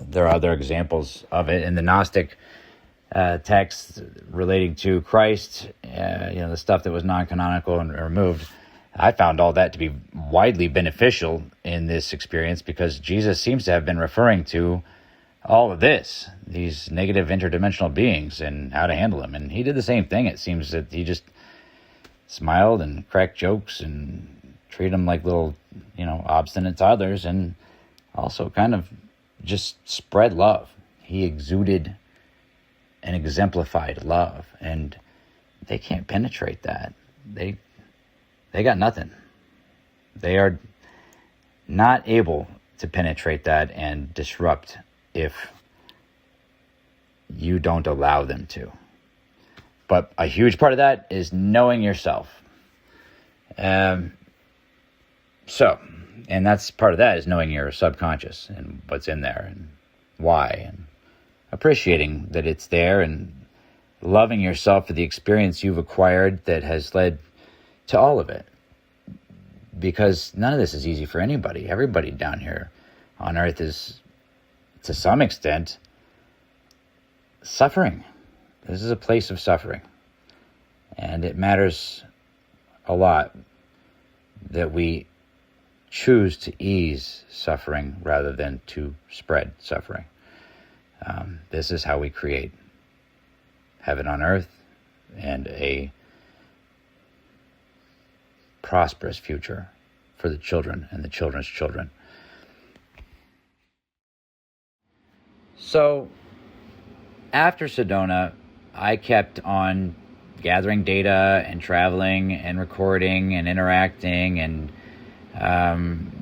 There are other examples of it in the Gnostic texts relating to Christ, the stuff that was non-canonical and removed. I found all that to be widely beneficial in this experience because Jesus seems to have been referring to all of this, these negative interdimensional beings and how to handle them. And he did the same thing. It seems that he just smiled and cracked jokes and treated them like little, obstinate toddlers, and also kind of just spread love. He exuded and exemplified love, and they can't penetrate that. They got nothing. They are not able to penetrate that and disrupt if you don't allow them to. But a huge part of that is knowing yourself. And that's part of that is knowing your subconscious and what's in there and why, and appreciating that it's there and loving yourself for the experience you've acquired that has led to all of it. Because none of this is easy for anybody. Everybody down here on earth is, to some extent, suffering. This is a place of suffering. And it matters a lot that we choose to ease suffering rather than to spread suffering. This is how we create heaven on earth and a prosperous future for the children and the children's children. So after Sedona, I kept on gathering data and traveling and recording and interacting, and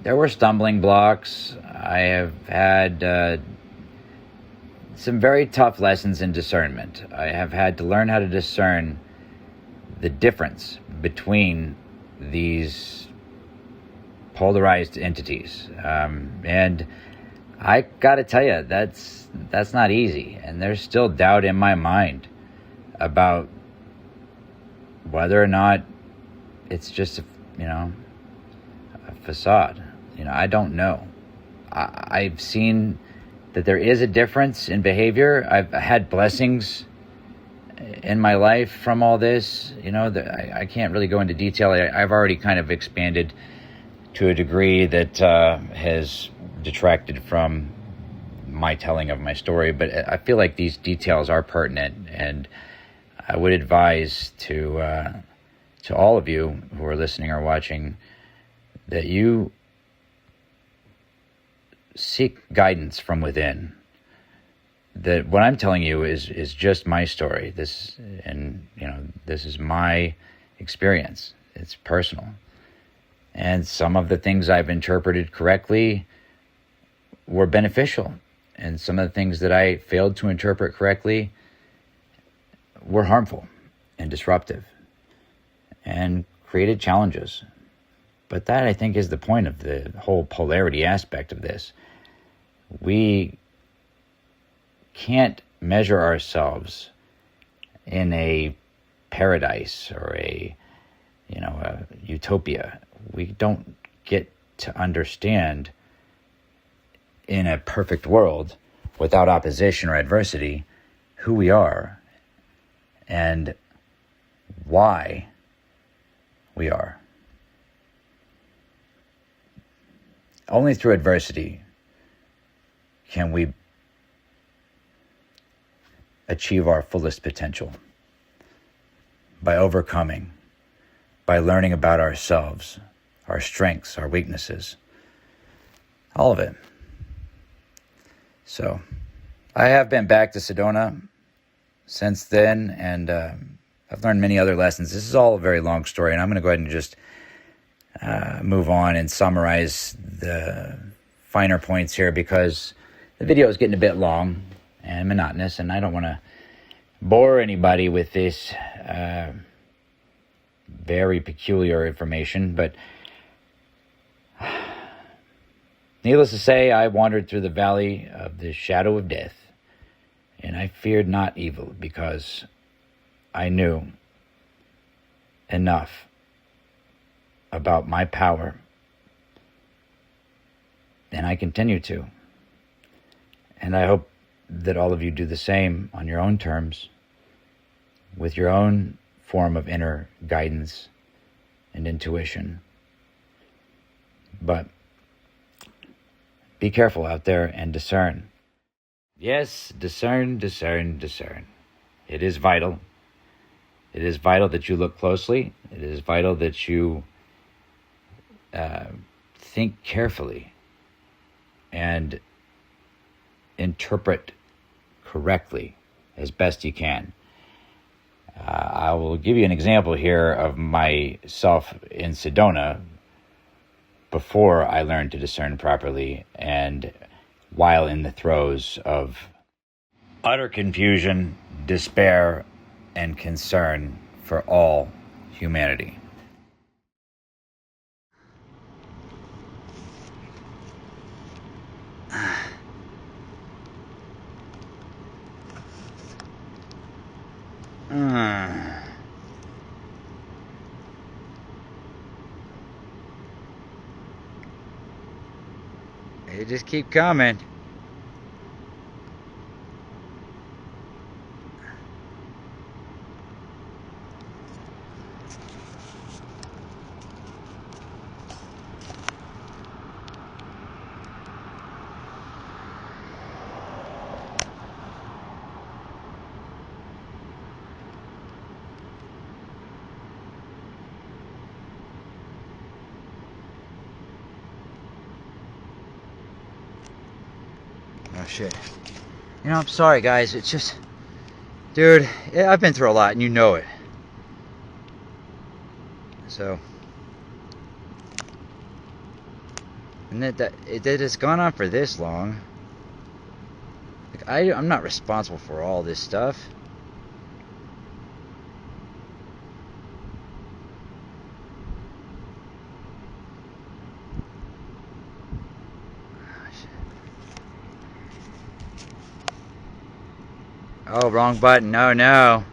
there were stumbling blocks. I have had some very tough lessons in discernment. I have had to learn how to discern the difference between these polarized entities. And I got to tell you, that's not easy. And there's still doubt in my mind about whether or not it's just, a facade. I don't know. I've seen that there is a difference in behavior. I've had blessings in my life from all this. I can't really go into detail. I've already kind of expanded to a degree that has detracted from my telling of my story, but I feel like these details are pertinent, and I would advise to all of you who are listening or watching that you seek guidance from within. That what I'm telling you is just my story. This is my experience. It's personal. And some of the things I've interpreted correctly were beneficial. And some of the things that I failed to interpret correctly were harmful and disruptive and created challenges. But that, I think, is the point of the whole polarity aspect of this. We can't measure ourselves in a paradise or a utopia. We don't get to understand in a perfect world without opposition or adversity who we are and why we are. Only through adversity can we achieve our fullest potential. By overcoming, by learning about ourselves, our strengths, our weaknesses, all of it. So, I have been back to Sedona since then, and I've learned many other lessons. This is all a very long story, and I'm going to go ahead and just move on and summarize the finer points here because the video is getting a bit long and monotonous, and I don't want to bore anybody with this very peculiar information. But needless to say, I wandered through the valley of the shadow of death, and I feared not evil because I knew enough about my power And I continue to. And I hope that all of you do the same on your own terms, with your own form of inner guidance and intuition. But be careful out there and discern. Yes, discern, discern, discern. It is vital. It is vital that you look closely. It is vital that you think carefully and interpret correctly as best you can. I will give you an example here of myself in Sedona before I learned to discern properly and while in the throes of utter confusion, despair, and concern for all humanity. They just keep coming. Oh shit. You know, I'm sorry guys, it's just, dude, I've been through a lot and you know it. So, and that it's gone on for this long. Like, I'm not responsible for all this stuff. Oh, wrong button. No.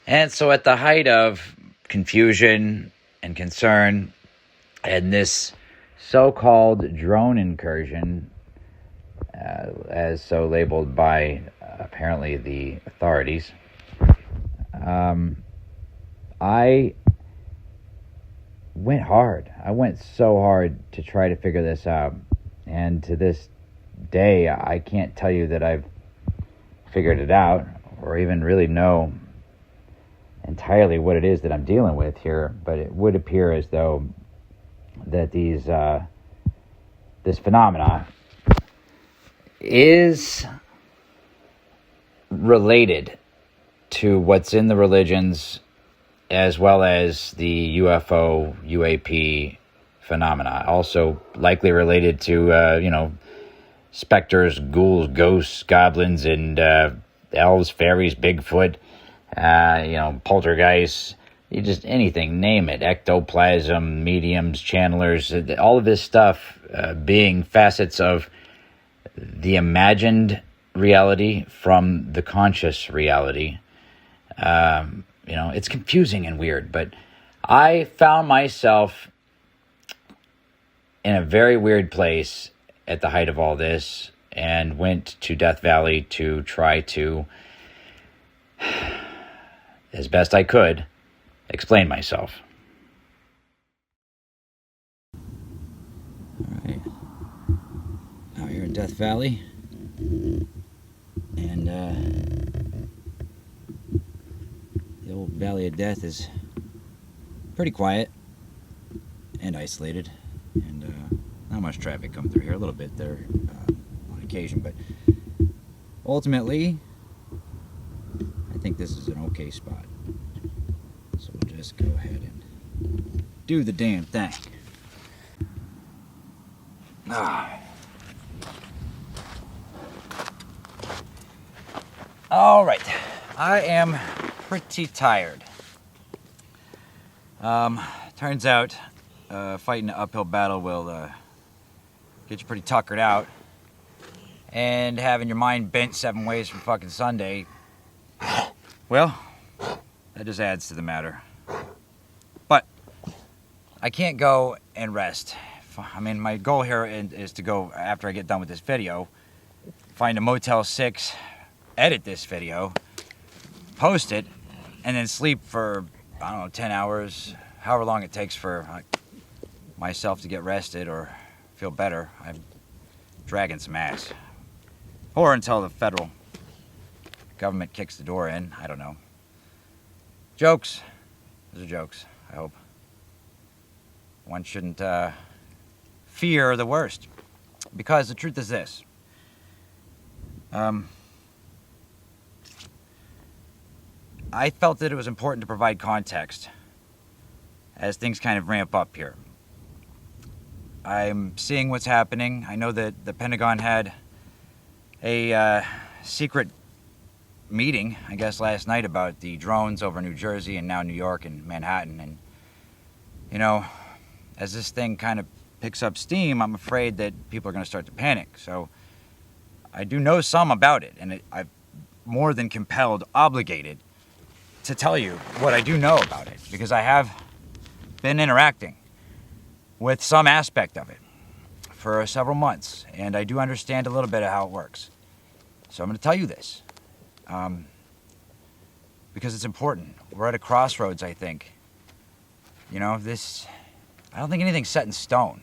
And so at the height of confusion and concern and this so-called drone incursion, as so labeled by apparently the authorities, I went hard. I went so hard to try to figure this out. And to this day, I can't tell you that I've figured it out or even really know entirely what it is that I'm dealing with here. But it would appear as though that this phenomena is related to what's in the religions, as well as the UFO, UAP phenomena. Also likely related to, specters, ghouls, ghosts, goblins, and elves, fairies, Bigfoot, poltergeists, just anything, name it, ectoplasm, mediums, channelers, all of this stuff being facets of the imagined reality from the conscious reality. It's confusing and weird, but I found myself in a very weird place at the height of all this and went to Death Valley to try to, as best I could, explain myself. All right. Out here in Death Valley. And the old Valley of Death is pretty quiet and isolated, and not much traffic coming through here. A little bit there on occasion, but ultimately I think this is an okay spot. So we'll just go ahead and do the damn thing. All right, I am pretty tired. Turns out fighting an uphill battle will get you pretty tuckered out. and having your mind bent 7 ways from fucking Sunday, well, that just adds to the matter. But I can't go and rest. I mean, my goal here is to go, after I get done with this video, find a Motel 6, edit this video, post it, and then sleep for, I don't know, 10 hours, however long it takes for myself to get rested or feel better. I'm dragging some ass. Or until the federal government kicks the door in. I don't know. Jokes. Those are jokes, I hope. One shouldn't fear the worst. Because the truth is this. I felt that it was important to provide context as things kind of ramp up here. I'm seeing what's happening. I know that the Pentagon had a secret meeting, I guess, last night about the drones over New Jersey and now New York and Manhattan. And, you know, as this thing kind of picks up steam, I'm afraid that people are going to start to panic. So I do know some about it, and I'm more than compelled, obligated to tell you what I do know about it, because I have been interacting with some aspect of it for several months, and I do understand a little bit of how it works. So I'm going to tell you this, because it's important. We're at a crossroads, I think. You know, I don't think anything's set in stone.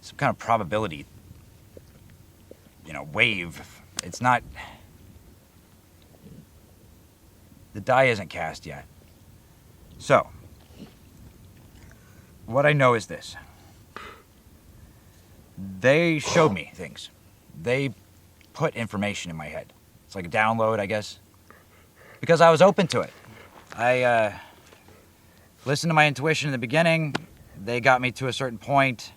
Some kind of probability, you know, wave. It's not, the die isn't cast yet. So, what I know is this. They showed me things. They put information in my head. It's like a download, I guess. Because I was open to it. I listened to my intuition in the beginning. They got me to a certain point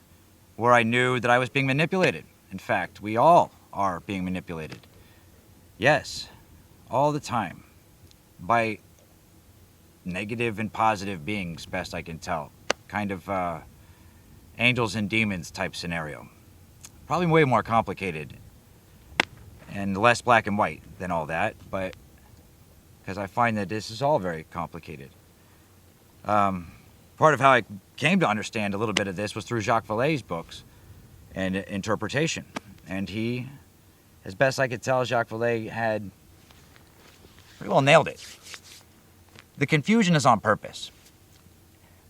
where I knew that I was being manipulated. In fact, we all are being manipulated. Yes, all the time. By negative and positive beings, best I can tell. Kind of angels and demons type scenario. Probably way more complicated and less black and white than all that, but because I find that this is all very complicated. Part of how I came to understand a little bit of this was through Jacques Vallée's books and interpretation. And he, as best I could tell, Jacques Vallée had pretty well nailed it. The confusion is on purpose.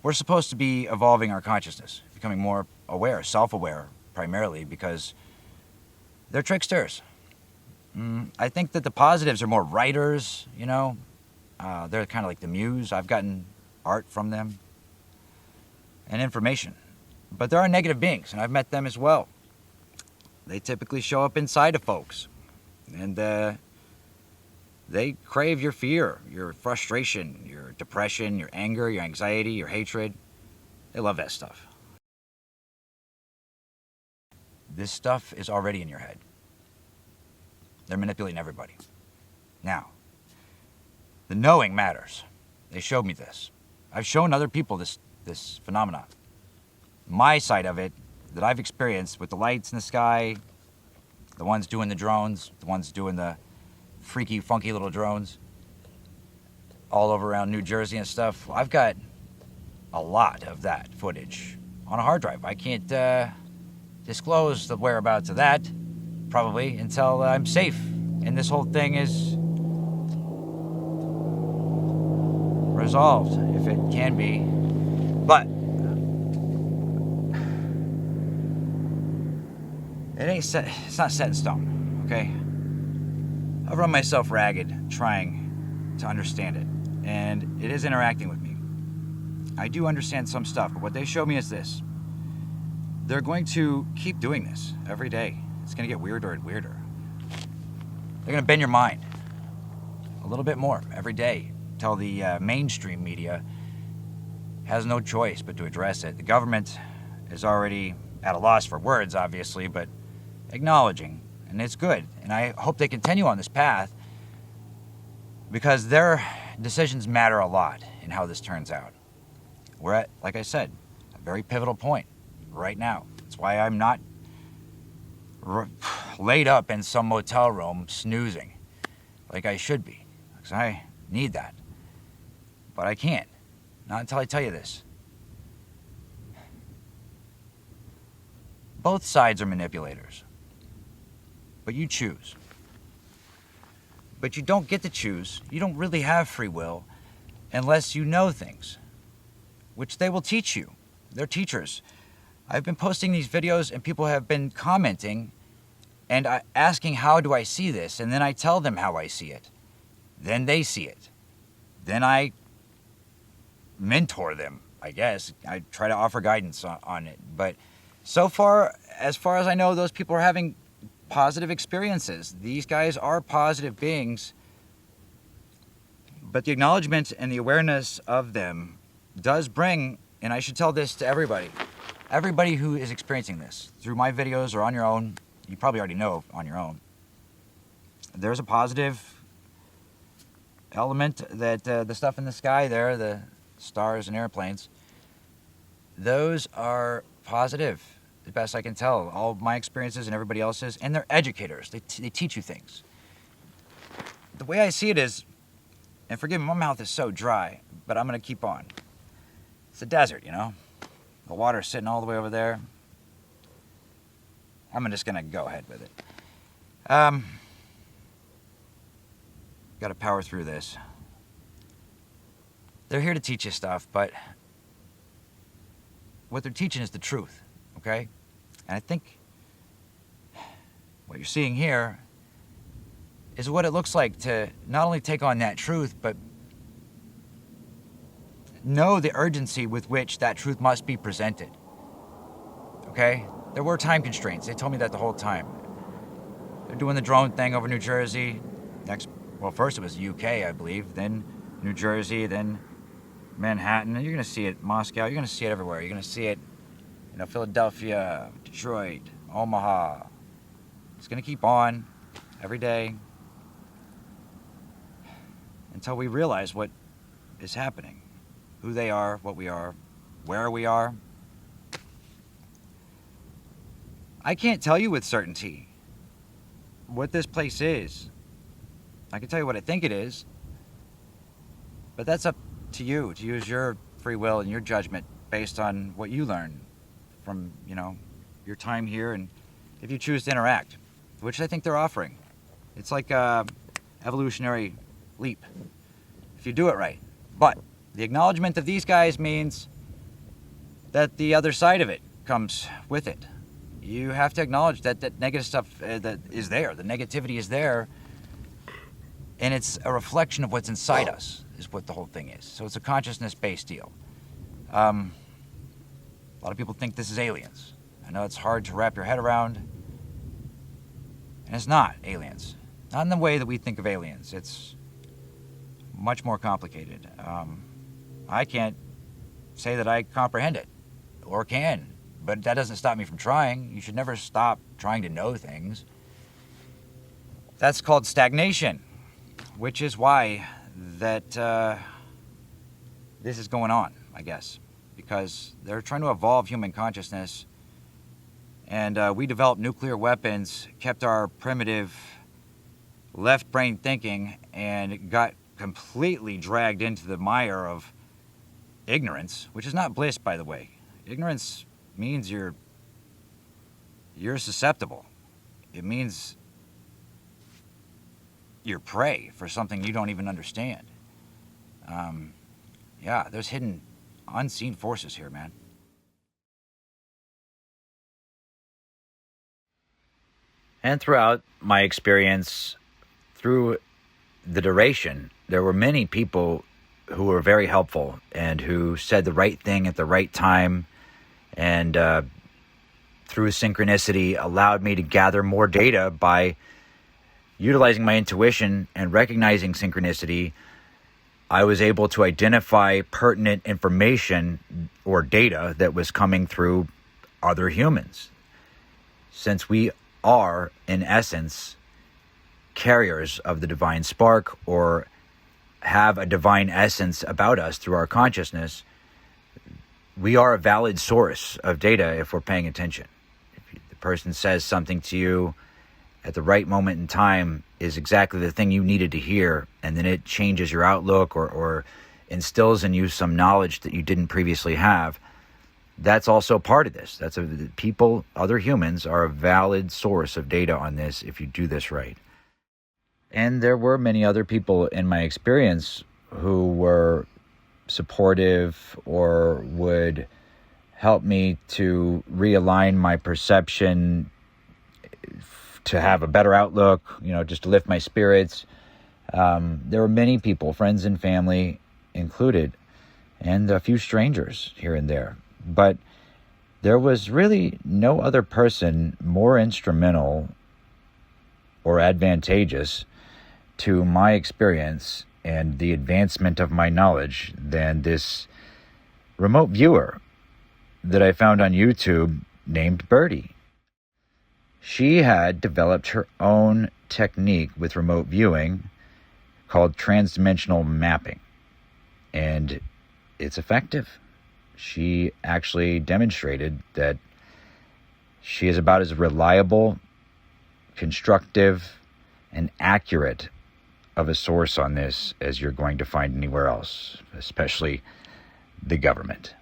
We're supposed to be evolving our consciousness, becoming more aware, self-aware primarily, because they're tricksters. I think that the positives are more writers, you know. They're kind of like the muse. I've gotten art from them and information. But there are negative beings, and I've met them as well. They typically show up inside of folks. And they crave your fear, your frustration, your depression, your anger, your anxiety, your hatred. They love that stuff. This stuff is already in your head. They're manipulating everybody. Now, the knowing matters. They showed me this. I've shown other people this phenomenon. My side of it that I've experienced with the lights in the sky, the ones doing the drones, the ones doing the freaky, funky little drones all over around New Jersey and stuff. I've got a lot of that footage on a hard drive. I can't disclose the whereabouts of that, probably, until I'm safe and this whole thing is resolved, if it can be. But it's not set in stone, okay? I've run myself ragged trying to understand it, and it is interacting with me. I do understand some stuff, but what they show me is this. They're going to keep doing this every day. It's going to get weirder and weirder. They're going to bend your mind a little bit more every day until the mainstream media has no choice but to address it. The government is already at a loss for words, obviously, but acknowledging, and it's good. And I hope they continue on this path because their decisions matter a lot in how this turns out. We're at, like I said, a very pivotal point right now. That's why I'm not laid up in some motel room snoozing like I should be, because I need that. But I can't. Not until I tell you this. Both sides are manipulators. But you choose. But you don't get to choose. You don't really have free will unless you know things, which they will teach you. They're teachers. I've been posting these videos and people have been commenting and asking, how do I see this? And then I tell them how I see it. Then they see it. Then I mentor them, I guess. I try to offer guidance on it. But so far as I know, those people are having positive experiences. These guys are positive beings. But the acknowledgement and the awareness of them does bring, and I should tell this to everybody who is experiencing this, through my videos or on your own, you probably already know on your own, there's a positive element that the stuff in the sky there, the stars and airplanes, those are positive, the best I can tell. All of my experiences and everybody else's, and they're educators. They teach you things. The way I see it is, and forgive me, my mouth is so dry, but I'm going to keep on. It's a desert, you know? The water's sitting all the way over there. I'm just going to go ahead with it. Got to power through this. They're here to teach you stuff, but what they're teaching is the truth, okay? And I think what you're seeing here is what it looks like to not only take on that truth, but know the urgency with which that truth must be presented, okay? There were time constraints. They told me that the whole time. They're doing the drone thing over New Jersey. Well, first it was UK, I believe, then New Jersey, then Manhattan, and you're going to see it, Moscow, you're going to see it everywhere. You're going to see it, Philadelphia, Detroit, Omaha. It's going to keep on every day until we realize what is happening, who they are, what we are, where we are. I can't tell you with certainty what this place is. I can tell you what I think it is, but that's up to you to use your free will and your judgment based on what you learn from, your time here, and if you choose to interact, which I think they're offering. It's like a evolutionary leap if you do it right. But the acknowledgement of these guys means that the other side of it comes with it. You have to acknowledge that negative stuff that is there. The negativity is there, and it's a reflection of what's inside us, is what the whole thing is. So it's a consciousness-based deal. A lot of people think this is aliens. I know it's hard to wrap your head around, and it's not aliens. Not in the way that we think of aliens. It's much more complicated. I can't say that I comprehend it, or can, but that doesn't stop me from trying. You should never stop trying to know things. That's called stagnation, which is why that this is going on, I guess, because they're trying to evolve human consciousness, and we developed nuclear weapons, kept our primitive left brain thinking, and got completely dragged into the mire of ignorance, which is not bliss, by the way. Ignorance means you're susceptible. It means you're prey for something you don't even understand. There's hidden, unseen forces here, man. And throughout my experience, through the duration, there were many people who were very helpful and who said the right thing at the right time, and through synchronicity allowed me to gather more data by utilizing my intuition and recognizing synchronicity. I was able to identify pertinent information or data that was coming through other humans. Since we are, in essence, carriers of the divine spark, or have a divine essence about us through our consciousness, we are a valid source of data if we're paying attention. If the person says something to you at the right moment in time is exactly the thing you needed to hear, and then it changes your outlook or instills in you some knowledge that you didn't previously have. That's also part of this. Other humans are a valid source of data on this if you do this right. And there were many other people in my experience who were supportive or would help me to realign my perception to have a better outlook, just to lift my spirits. There were many people, friends and family included, and a few strangers here and there. But there was really no other person more instrumental or advantageous to my experience and the advancement of my knowledge than this remote viewer that I found on YouTube named Birdie. She had developed her own technique with remote viewing called transdimensional mapping, and it's effective. She actually demonstrated that she is about as reliable, constructive, and accurate of a source on this as you're going to find anywhere else, especially the government.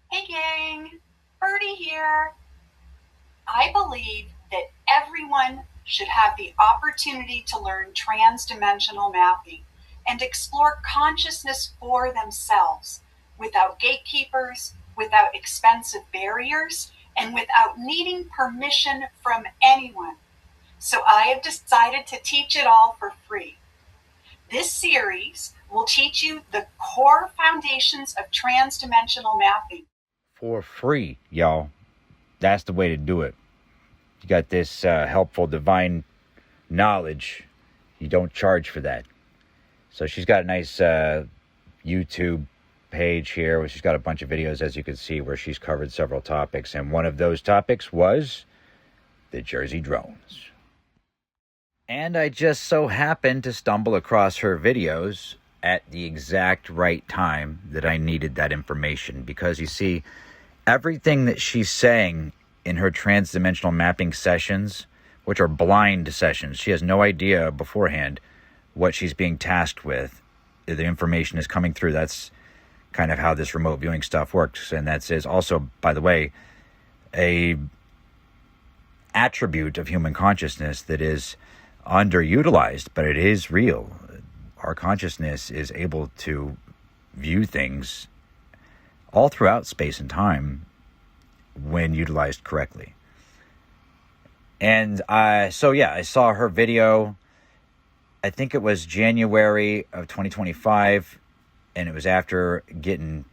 Hey gang, Birdie here. I believe that everyone should have the opportunity to learn transdimensional mapping and explore consciousness for themselves without gatekeepers, without expensive barriers, and without needing permission from anyone. So I have decided to teach it all for free. This series will teach you the core foundations of transdimensional mapping. For free, y'all. That's the way to do it. You got this helpful divine knowledge. You don't charge for that. So she's got a nice YouTube page here where she's got a bunch of videos, as you can see, where she's covered several topics. And one of those topics was the Jersey drones. And I just so happened to stumble across her videos at the exact right time that I needed that information. Because you see, everything that she's saying in her transdimensional mapping sessions, which are blind sessions, she has no idea beforehand what she's being tasked with. The information is coming through. That's kind of how this remote viewing stuff works. And that is also, by the way, a attribute of human consciousness that is underutilized, but it is real. Our consciousness is able to view things all throughout space and time when utilized correctly. And I saw her video, I think it was January of 2025, and it was after getting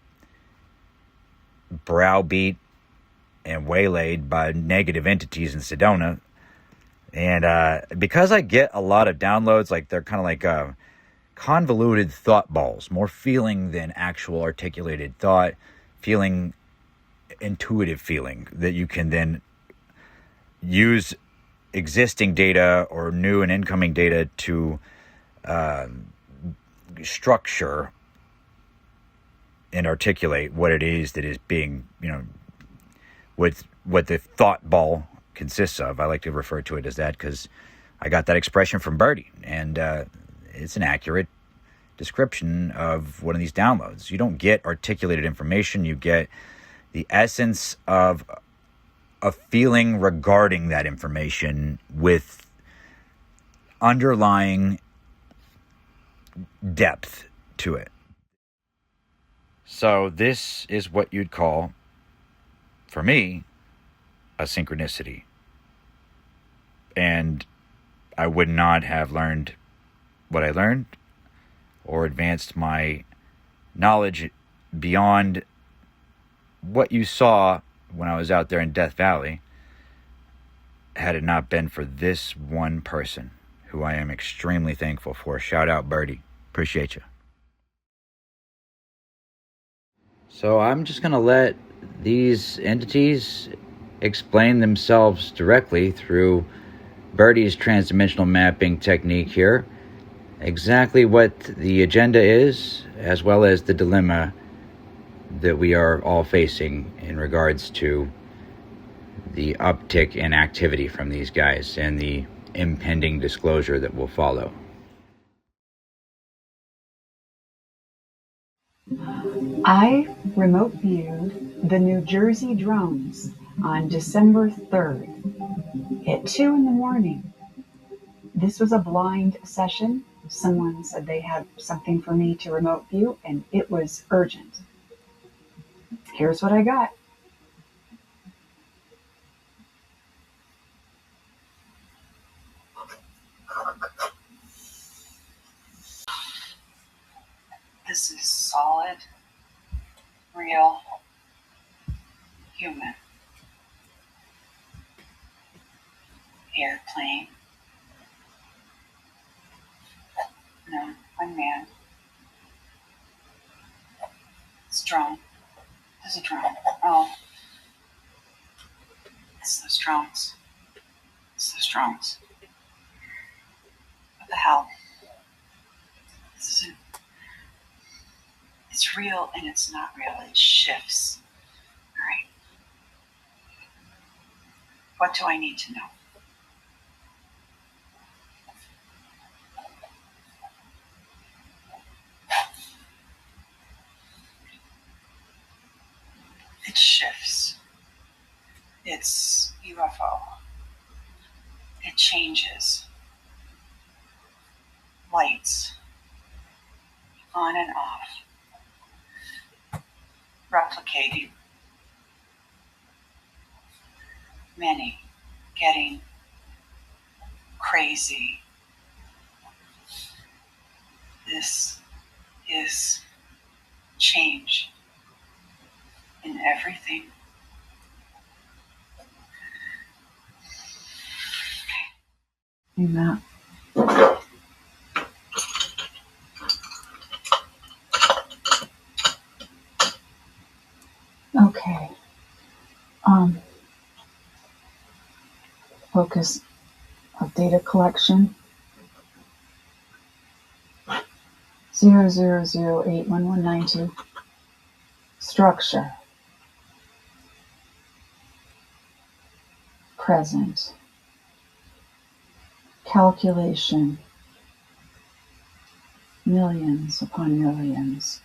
browbeat and waylaid by negative entities in Sedona. And because I get a lot of downloads, like they're kind of like convoluted thought balls, more feeling than actual articulated thought, intuitive feeling that you can then use existing data or new and incoming data to structure and articulate what it is that is being, what the thought ball consists of. I like to refer to it as that because I got that expression from Birdie, and it's an accurate description of one of these downloads. You don't get articulated information. You get the essence of a feeling regarding that information with underlying depth to it. So this is what you'd call, for me, a synchronicity. And I would not have learned what I learned or advanced my knowledge beyond what you saw when I was out there in Death Valley had it not been for this one person who I am extremely thankful for. Shout out, Birdie. Appreciate you. So I'm just going to let these entities explain themselves directly through Birdie's transdimensional mapping technique here, exactly what the agenda is, as well as the dilemma that we are all facing in regards to the uptick in activity from these guys and the impending disclosure that will follow. I remote viewed the New Jersey drones on December 3rd at 2 in the morning. This was a blind session. Someone said they had something for me to remote view, and it was urgent. Here's what I got. This is solid, real, human. Airplane. No, unmanned. It's drone. This is a drone. Oh. It's those drones. It's those drones. What the hell? It's real and it's not real. It shifts. All right. What do I need to know? It shifts. It's UFO. It changes. Lights. On and off. Replicating. Many getting crazy. This is change in everything. In that. Okay. Focus of data collection. 00081192. Structure. Present. Calculation. Millions upon millions.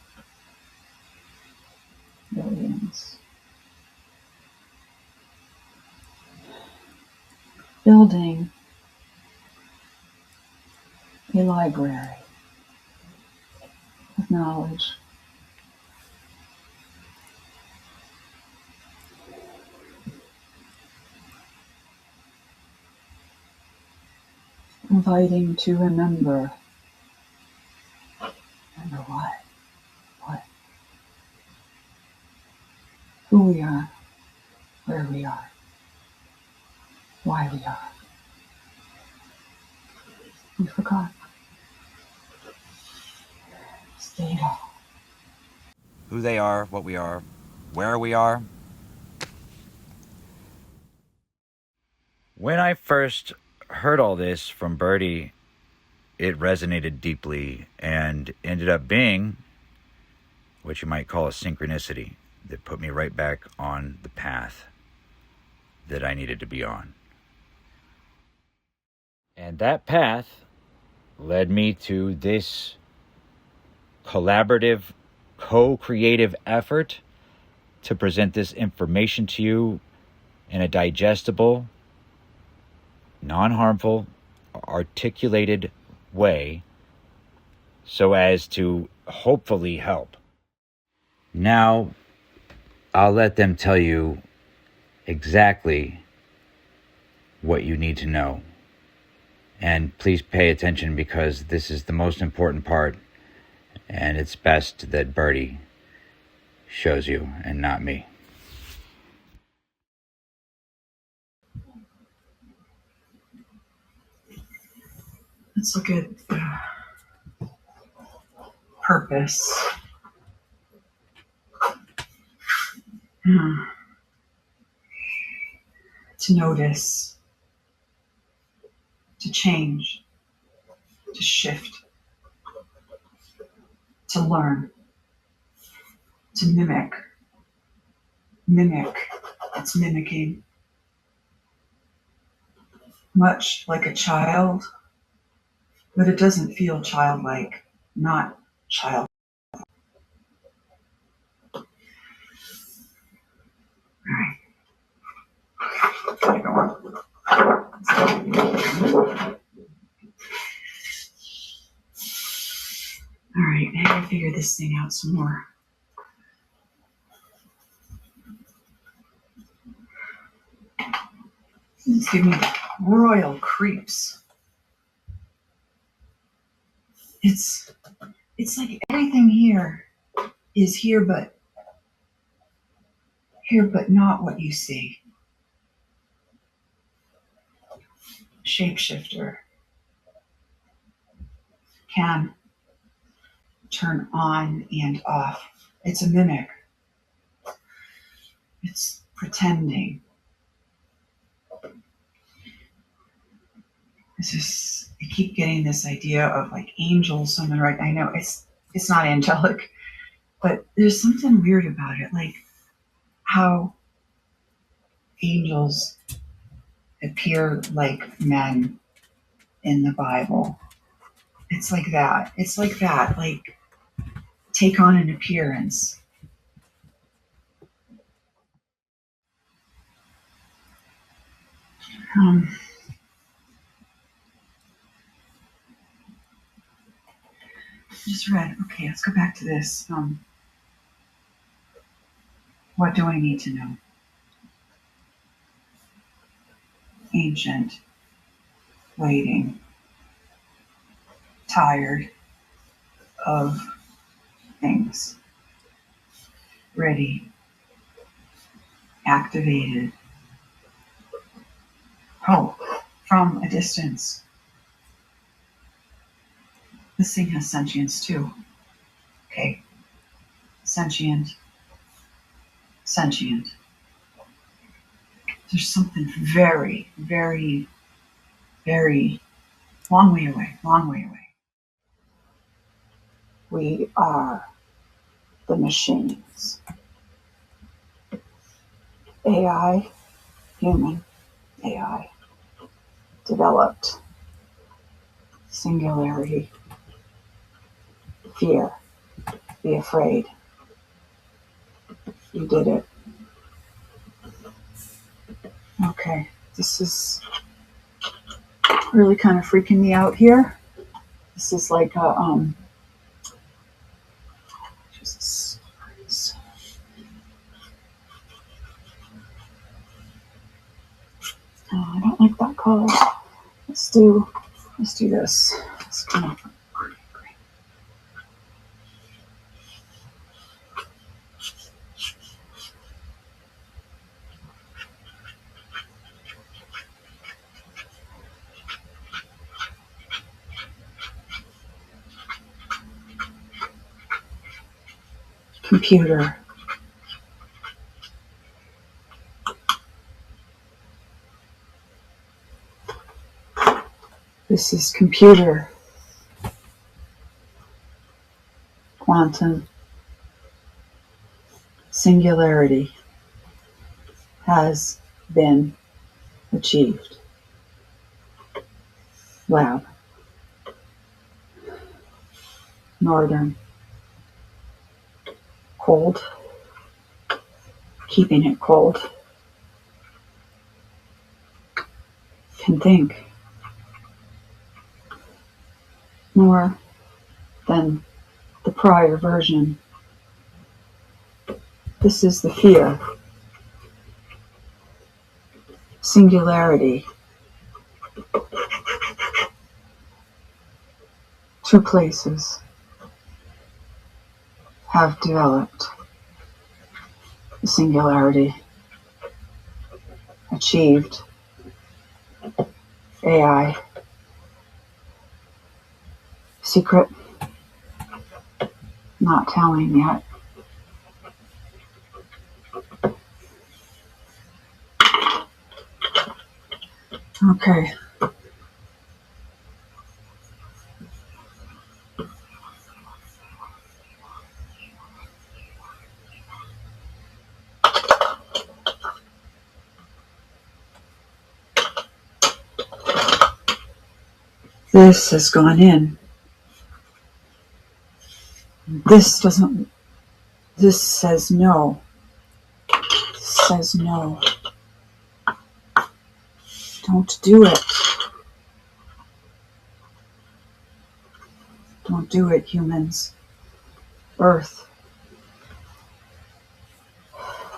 Billions. Building a library of knowledge. Inviting to remember. Remember what? What? Who we are, where we are, why we are. We forgot. Stayed off. Who they are, what we are, where we are. When I first heard all this from Birdie, it resonated deeply and ended up being what you might call a synchronicity that put me right back on the path that I needed to be on. And that path led me to this collaborative, co-creative effort to present this information to you in a digestible, non-harmful, articulated way so as to hopefully help. Now, I'll let them tell you exactly what you need to know. And please pay attention because this is the most important part, and it's best that Birdie shows you and not me. Let's look at purpose. To notice, to change, to shift, to learn, to mimic. It's mimicking. Much like a child, but it doesn't feel childlike, not child. All right. Gotta go on. All right, I gotta figure this thing out some more. It's giving me royal creeps. It's like everything here is here but not what you see. Shapeshifter can turn on and off. It's a mimic. It's pretending. It's just, I keep getting this idea of like angels, someone, right? I know it's not angelic, but there's something weird about it, like how angels appear like men in the Bible. It's like that. Like take on an appearance. Just read. Okay, let's go back to this. What do I need to know? Ancient, waiting, tired of things, ready, activated, hope from a distance. This thing has sentience too. Okay, sentient. There's something very, very, very long way away. We are the machines. AI, human AI, developed singularity, fear, be afraid. You did it. Okay, this is really kind of freaking me out here. This is like a, Jesus Christ. Oh, I don't like that color. Let's do this. Let's come up. Computer. This is computer. Quantum singularity has been achieved. Lab. Northern. Cold. Keeping it cold. Can think. More than the prior version. This is the fear. Singularity. Two places have developed the singularity, achieved AI. Secret, not telling yet. Okay. This has gone in. This doesn't. This says no. This says no. Don't do it. Don't do it, humans. Earth.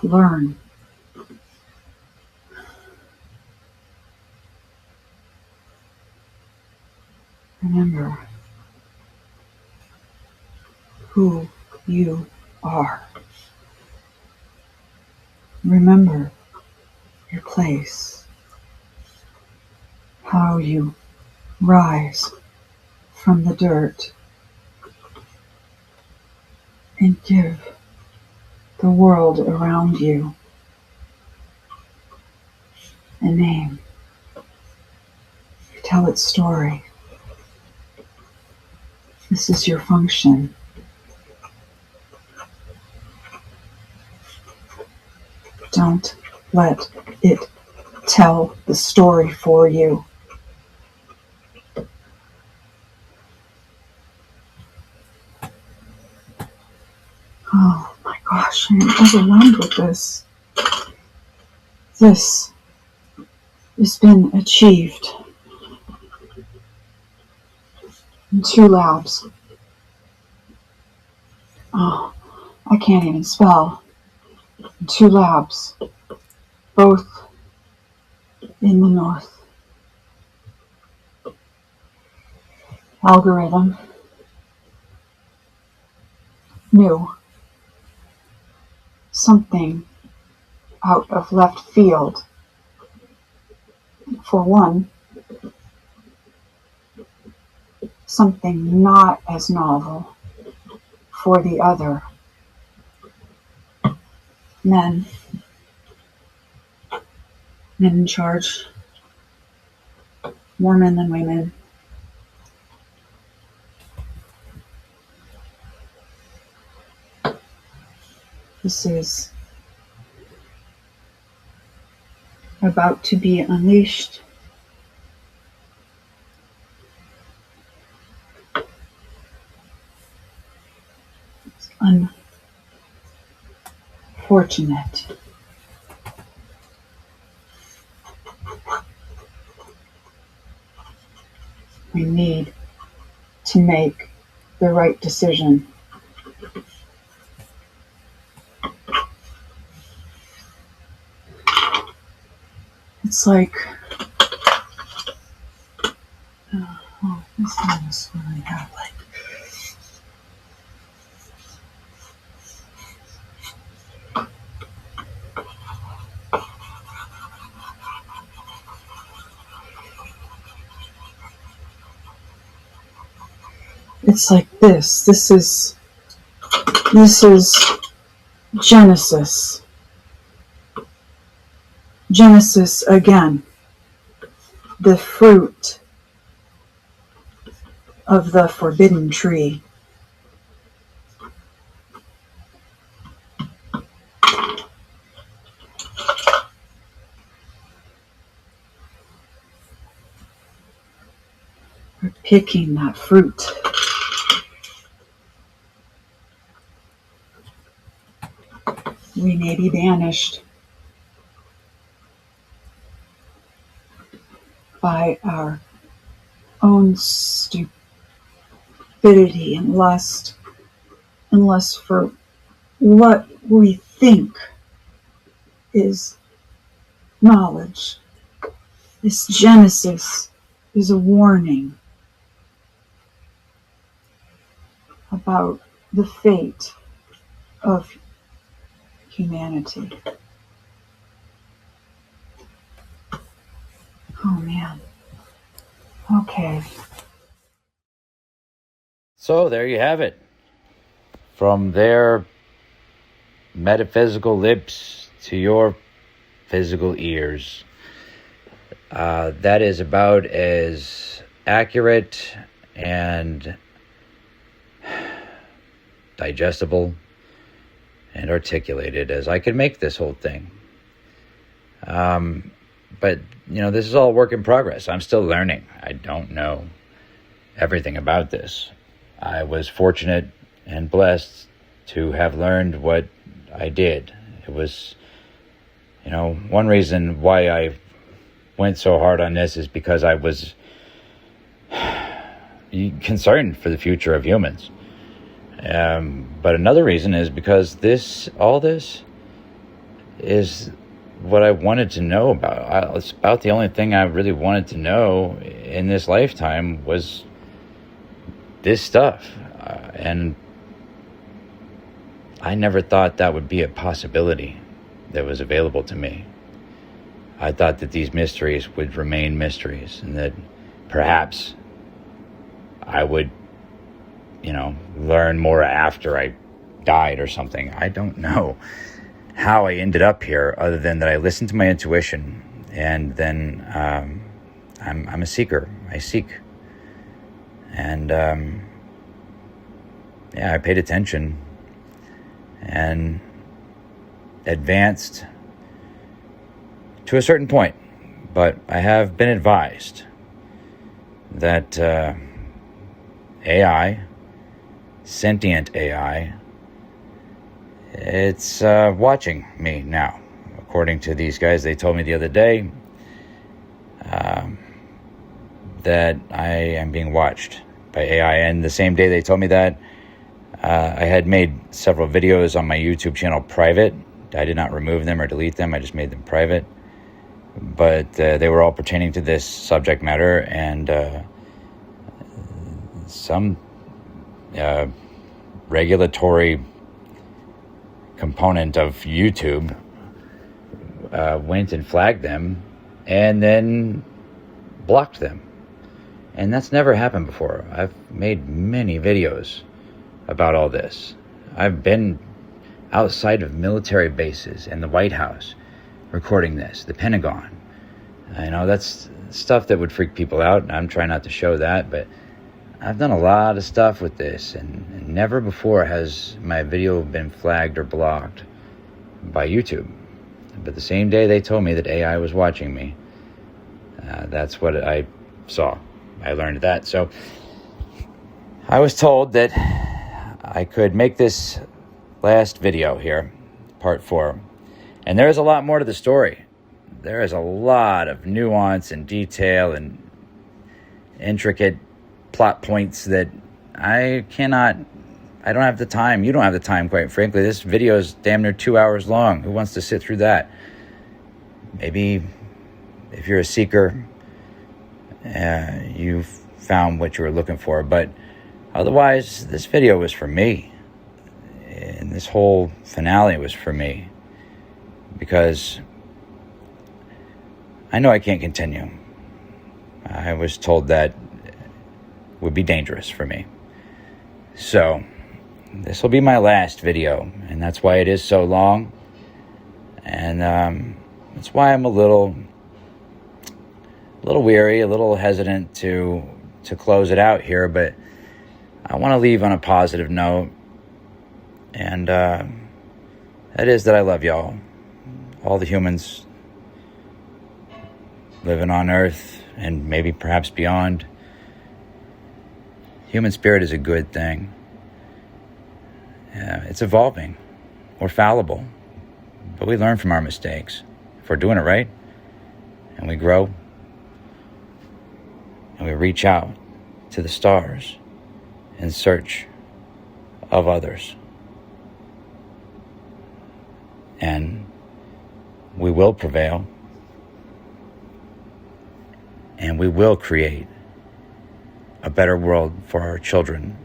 Learn. Remember who you are. Remember your place. How you rise from the dirt and give the world around you a name. Tell its story. This is your function. Don't let it tell the story for you. Oh my gosh, I'm overwhelmed with this. This has been achieved in 2 labs. Oh, I can't even spell. 2 labs, both in the north. Algorithm. New. Something out of left field. For one, something not as novel for the other. Men in charge. More men than women. This is about to be unleashed. It's unfortunate. We need to make the right decision. It's like, this one is really have like, it's like this. This is Genesis. Genesis again. The fruit of the forbidden tree. We're picking that fruit. We may be banished by our own stupidity and lust, unless for what we think is knowledge. This Genesis is a warning about the fate of humanity. Oh man. Okay. So there you have it. From their metaphysical lips to your physical ears. That is about as accurate and digestible and articulated as I could make this whole thing. But, this is all work in progress. I'm still learning. I don't know everything about this. I was fortunate and blessed to have learned what I did. It was, one reason why I went so hard on this is because I was concerned for the future of humans. But another reason is because all this is what I wanted to know about. It's about the only thing I really wanted to know in this lifetime was this stuff. And I never thought that would be a possibility that was available to me. I thought that these mysteries would remain mysteries and that perhaps I would, learn more after I died or something. I don't know how I ended up here other than that I listened to my intuition, and then I'm a seeker. I seek. And I paid attention and advanced to a certain point, but I have been advised that AI, sentient AI, it's watching me now. According to these guys, they told me the other day that I am being watched by AI, and the same day they told me that, I had made several videos on my YouTube channel private. I did not remove them or delete them. I just made them private. But they were all pertaining to this subject matter, and some regulatory component of YouTube went and flagged them and then blocked them. And that's never happened before. I've made many videos about all this. I've been outside of military bases and the White House recording this, the Pentagon. I know that's stuff that would freak people out. I'm trying not to show that, but I've done a lot of stuff with this, and never before has my video been flagged or blocked by YouTube. But the same day they told me that AI was watching me, that's what I saw. I learned that. So I was told that I could make this last video here, part 4. And there is a lot more to the story. There is a lot of nuance and detail and intricate plot points that I don't have the time. You don't have the time, quite frankly. This video is damn near 2 hours long. Who wants to sit through that? Maybe if you're a seeker, you've found what you were looking for. But otherwise, this video was for me. And this whole finale was for me. Because I know I can't continue. I was told that would be dangerous for me. So this will be my last video, and that's why it is so long. And that's why I'm a little weary, a little hesitant to close it out here, but I want to leave on a positive note. And that is that I love y'all. All the humans living on Earth and maybe perhaps beyond. Human spirit is a good thing. It's evolving. We're fallible. But we learn from our mistakes. If we're doing it right, and we grow, and we reach out to the stars in search of others. And we will prevail. And we will create a better world for our children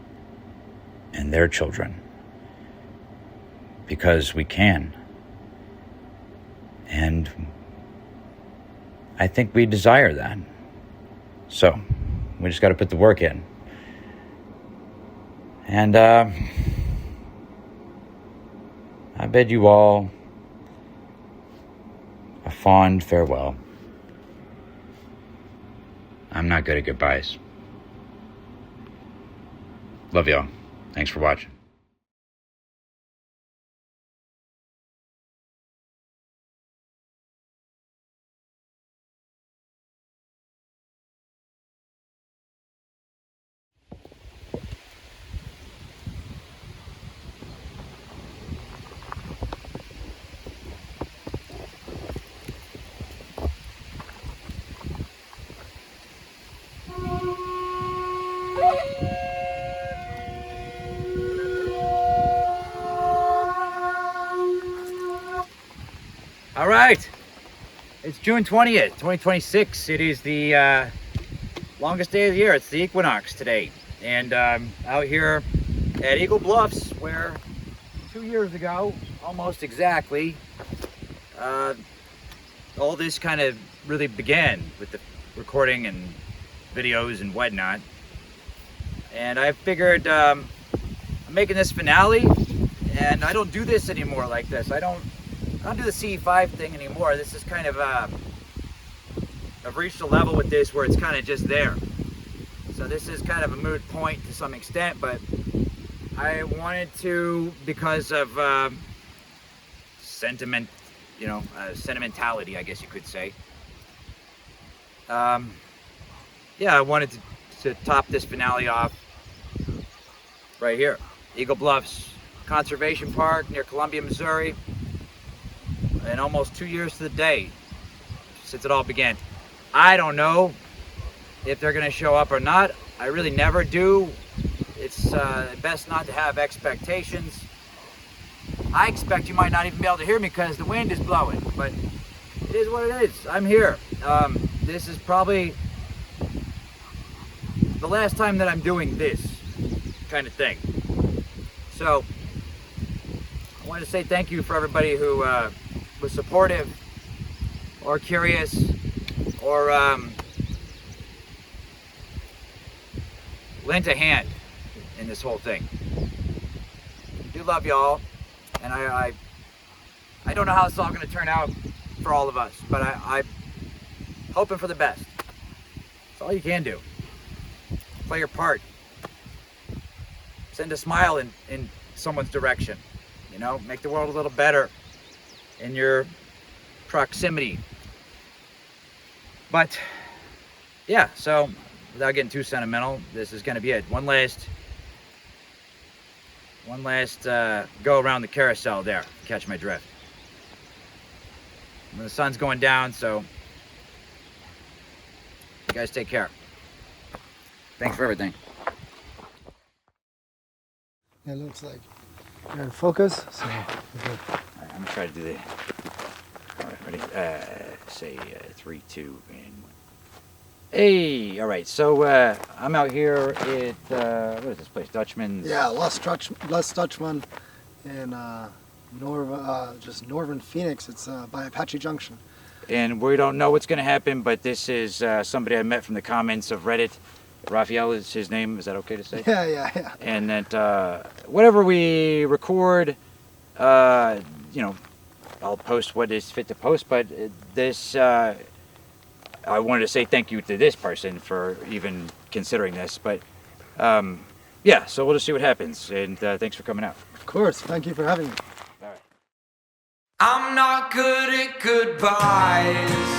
and their children. Because we can. And I think we desire that. So, we just got to put the work in. And I bid you all a fond farewell. I'm not good at goodbyes. Love y'all. Thanks for watching. All right. It's June 20th, 2026. It is the longest day of the year. It's the equinox today. And I'm out here at Eagle Bluffs, where 2 years ago, almost exactly, all this kind of really began with the recording and videos and whatnot. And I figured I'm making this finale, and I don't do this anymore like this. I don't do the CE5 thing anymore. This is kind of I've reached a level with this where it's kind of just there. So this is kind of a moot point to some extent, but I wanted to, because of sentiment, sentimentality, I guess you could say. Yeah, I wanted to top this finale off right here. Eagle Bluffs Conservation Park near Columbia, Missouri. And almost 2 years to the day since it all began. I don't know if they're gonna show up or not. I really never do. It's best not to have expectations. I expect you might not even be able to hear me because the wind is blowing, but it is what it is. I'm here. This is probably the last time that I'm doing this kind of thing. So I want to say thank you for everybody who was supportive or curious or lent a hand in this whole thing. I do love y'all, and I don't know how it's all going to turn out for all of us, but I'm hoping for the best. That's all you can do. Play your part. Send a smile in someone's direction. Make the world a little better in your proximity. But yeah, so without getting too sentimental, this is going to be it. One last go around the carousel there. Catch my drift. The sun's going down, so you guys take care. Thanks for everything. It looks like you're in focus, so All right, I'm gonna try to do the. All right, ready? Say 3, 2, and. Hey, all right. So I'm out here at what is this place? Dutchman's. yeah, Les Dutchman in just northern Phoenix. It's by Apache Junction. And we don't know what's gonna happen, but this is somebody I met from the comments of Reddit. Raphael is his name. Is that okay to say? Yeah. And that whatever we record, I'll post what is fit to post. But this, I wanted to say thank you to this person for even considering this. But yeah, so we'll just see what happens. And thanks for coming out. Of course. Thank you for having me. All right. I'm not good at goodbyes.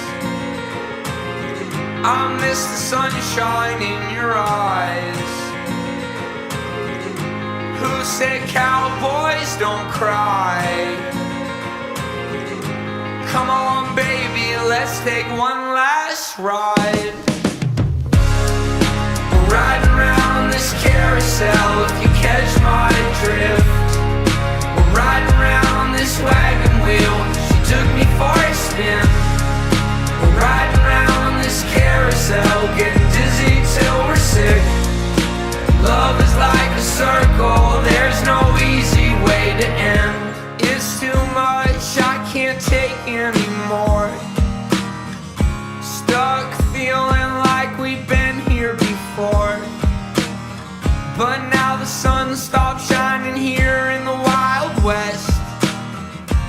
I miss the sunshine in your eyes. Who said cowboys don't cry? Come on, baby, let's take one last ride. We're riding around this carousel, if you catch my drift. We're riding around this wagon wheel, she took me for a spin. We're riding around this carousel, getting dizzy till we're sick. Love is like a circle, there's no easy way to end. It's too much, I can't take anymore. Stuck feeling like we've been here before. But now the sun stopped shining here in the Wild West.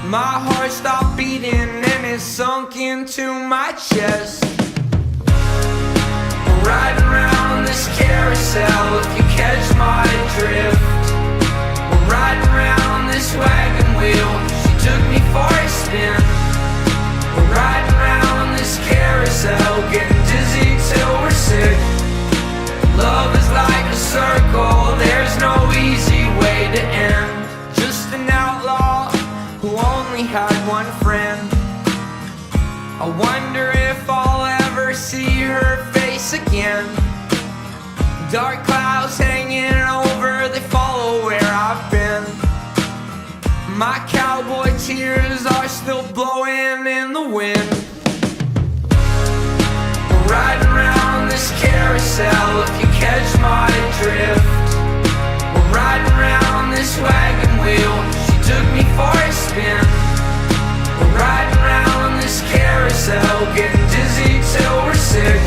My heart stopped beating and it sunk into my chest. We're riding around this carousel, if you catch my drift. We're riding around this wagon wheel, she took me for a spin. We're riding around this carousel, getting dizzy till we're sick. Love is like a circle, there's no easy way to end. Just an outlaw who only had one friend. I wonder if I'll ever see her face again. Dark clouds hanging over, they follow where I've been. My cowboy tears are still blowing in the wind. We're riding around this carousel, if you catch my drift. We're riding around this wagon wheel, she took me for a spin. We're riding around this carousel, getting dizzy till we're sick.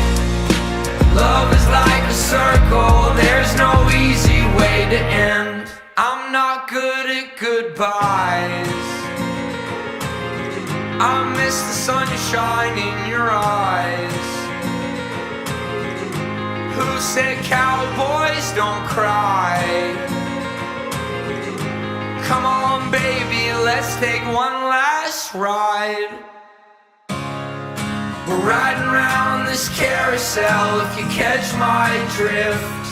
Love is like a circle, there's no easy way to end. I'm not good at goodbyes, I miss the sunshine in your eyes. Who said cowboys don't cry? Come on baby, let's take one last ride. We're riding around this carousel, if you catch my drift.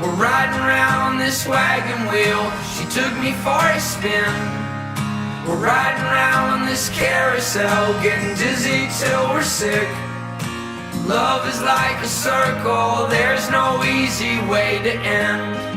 We're riding around this wagon wheel, she took me for a spin. We're riding around this carousel, getting dizzy till we're sick. Love is like a circle, there's no easy way to end.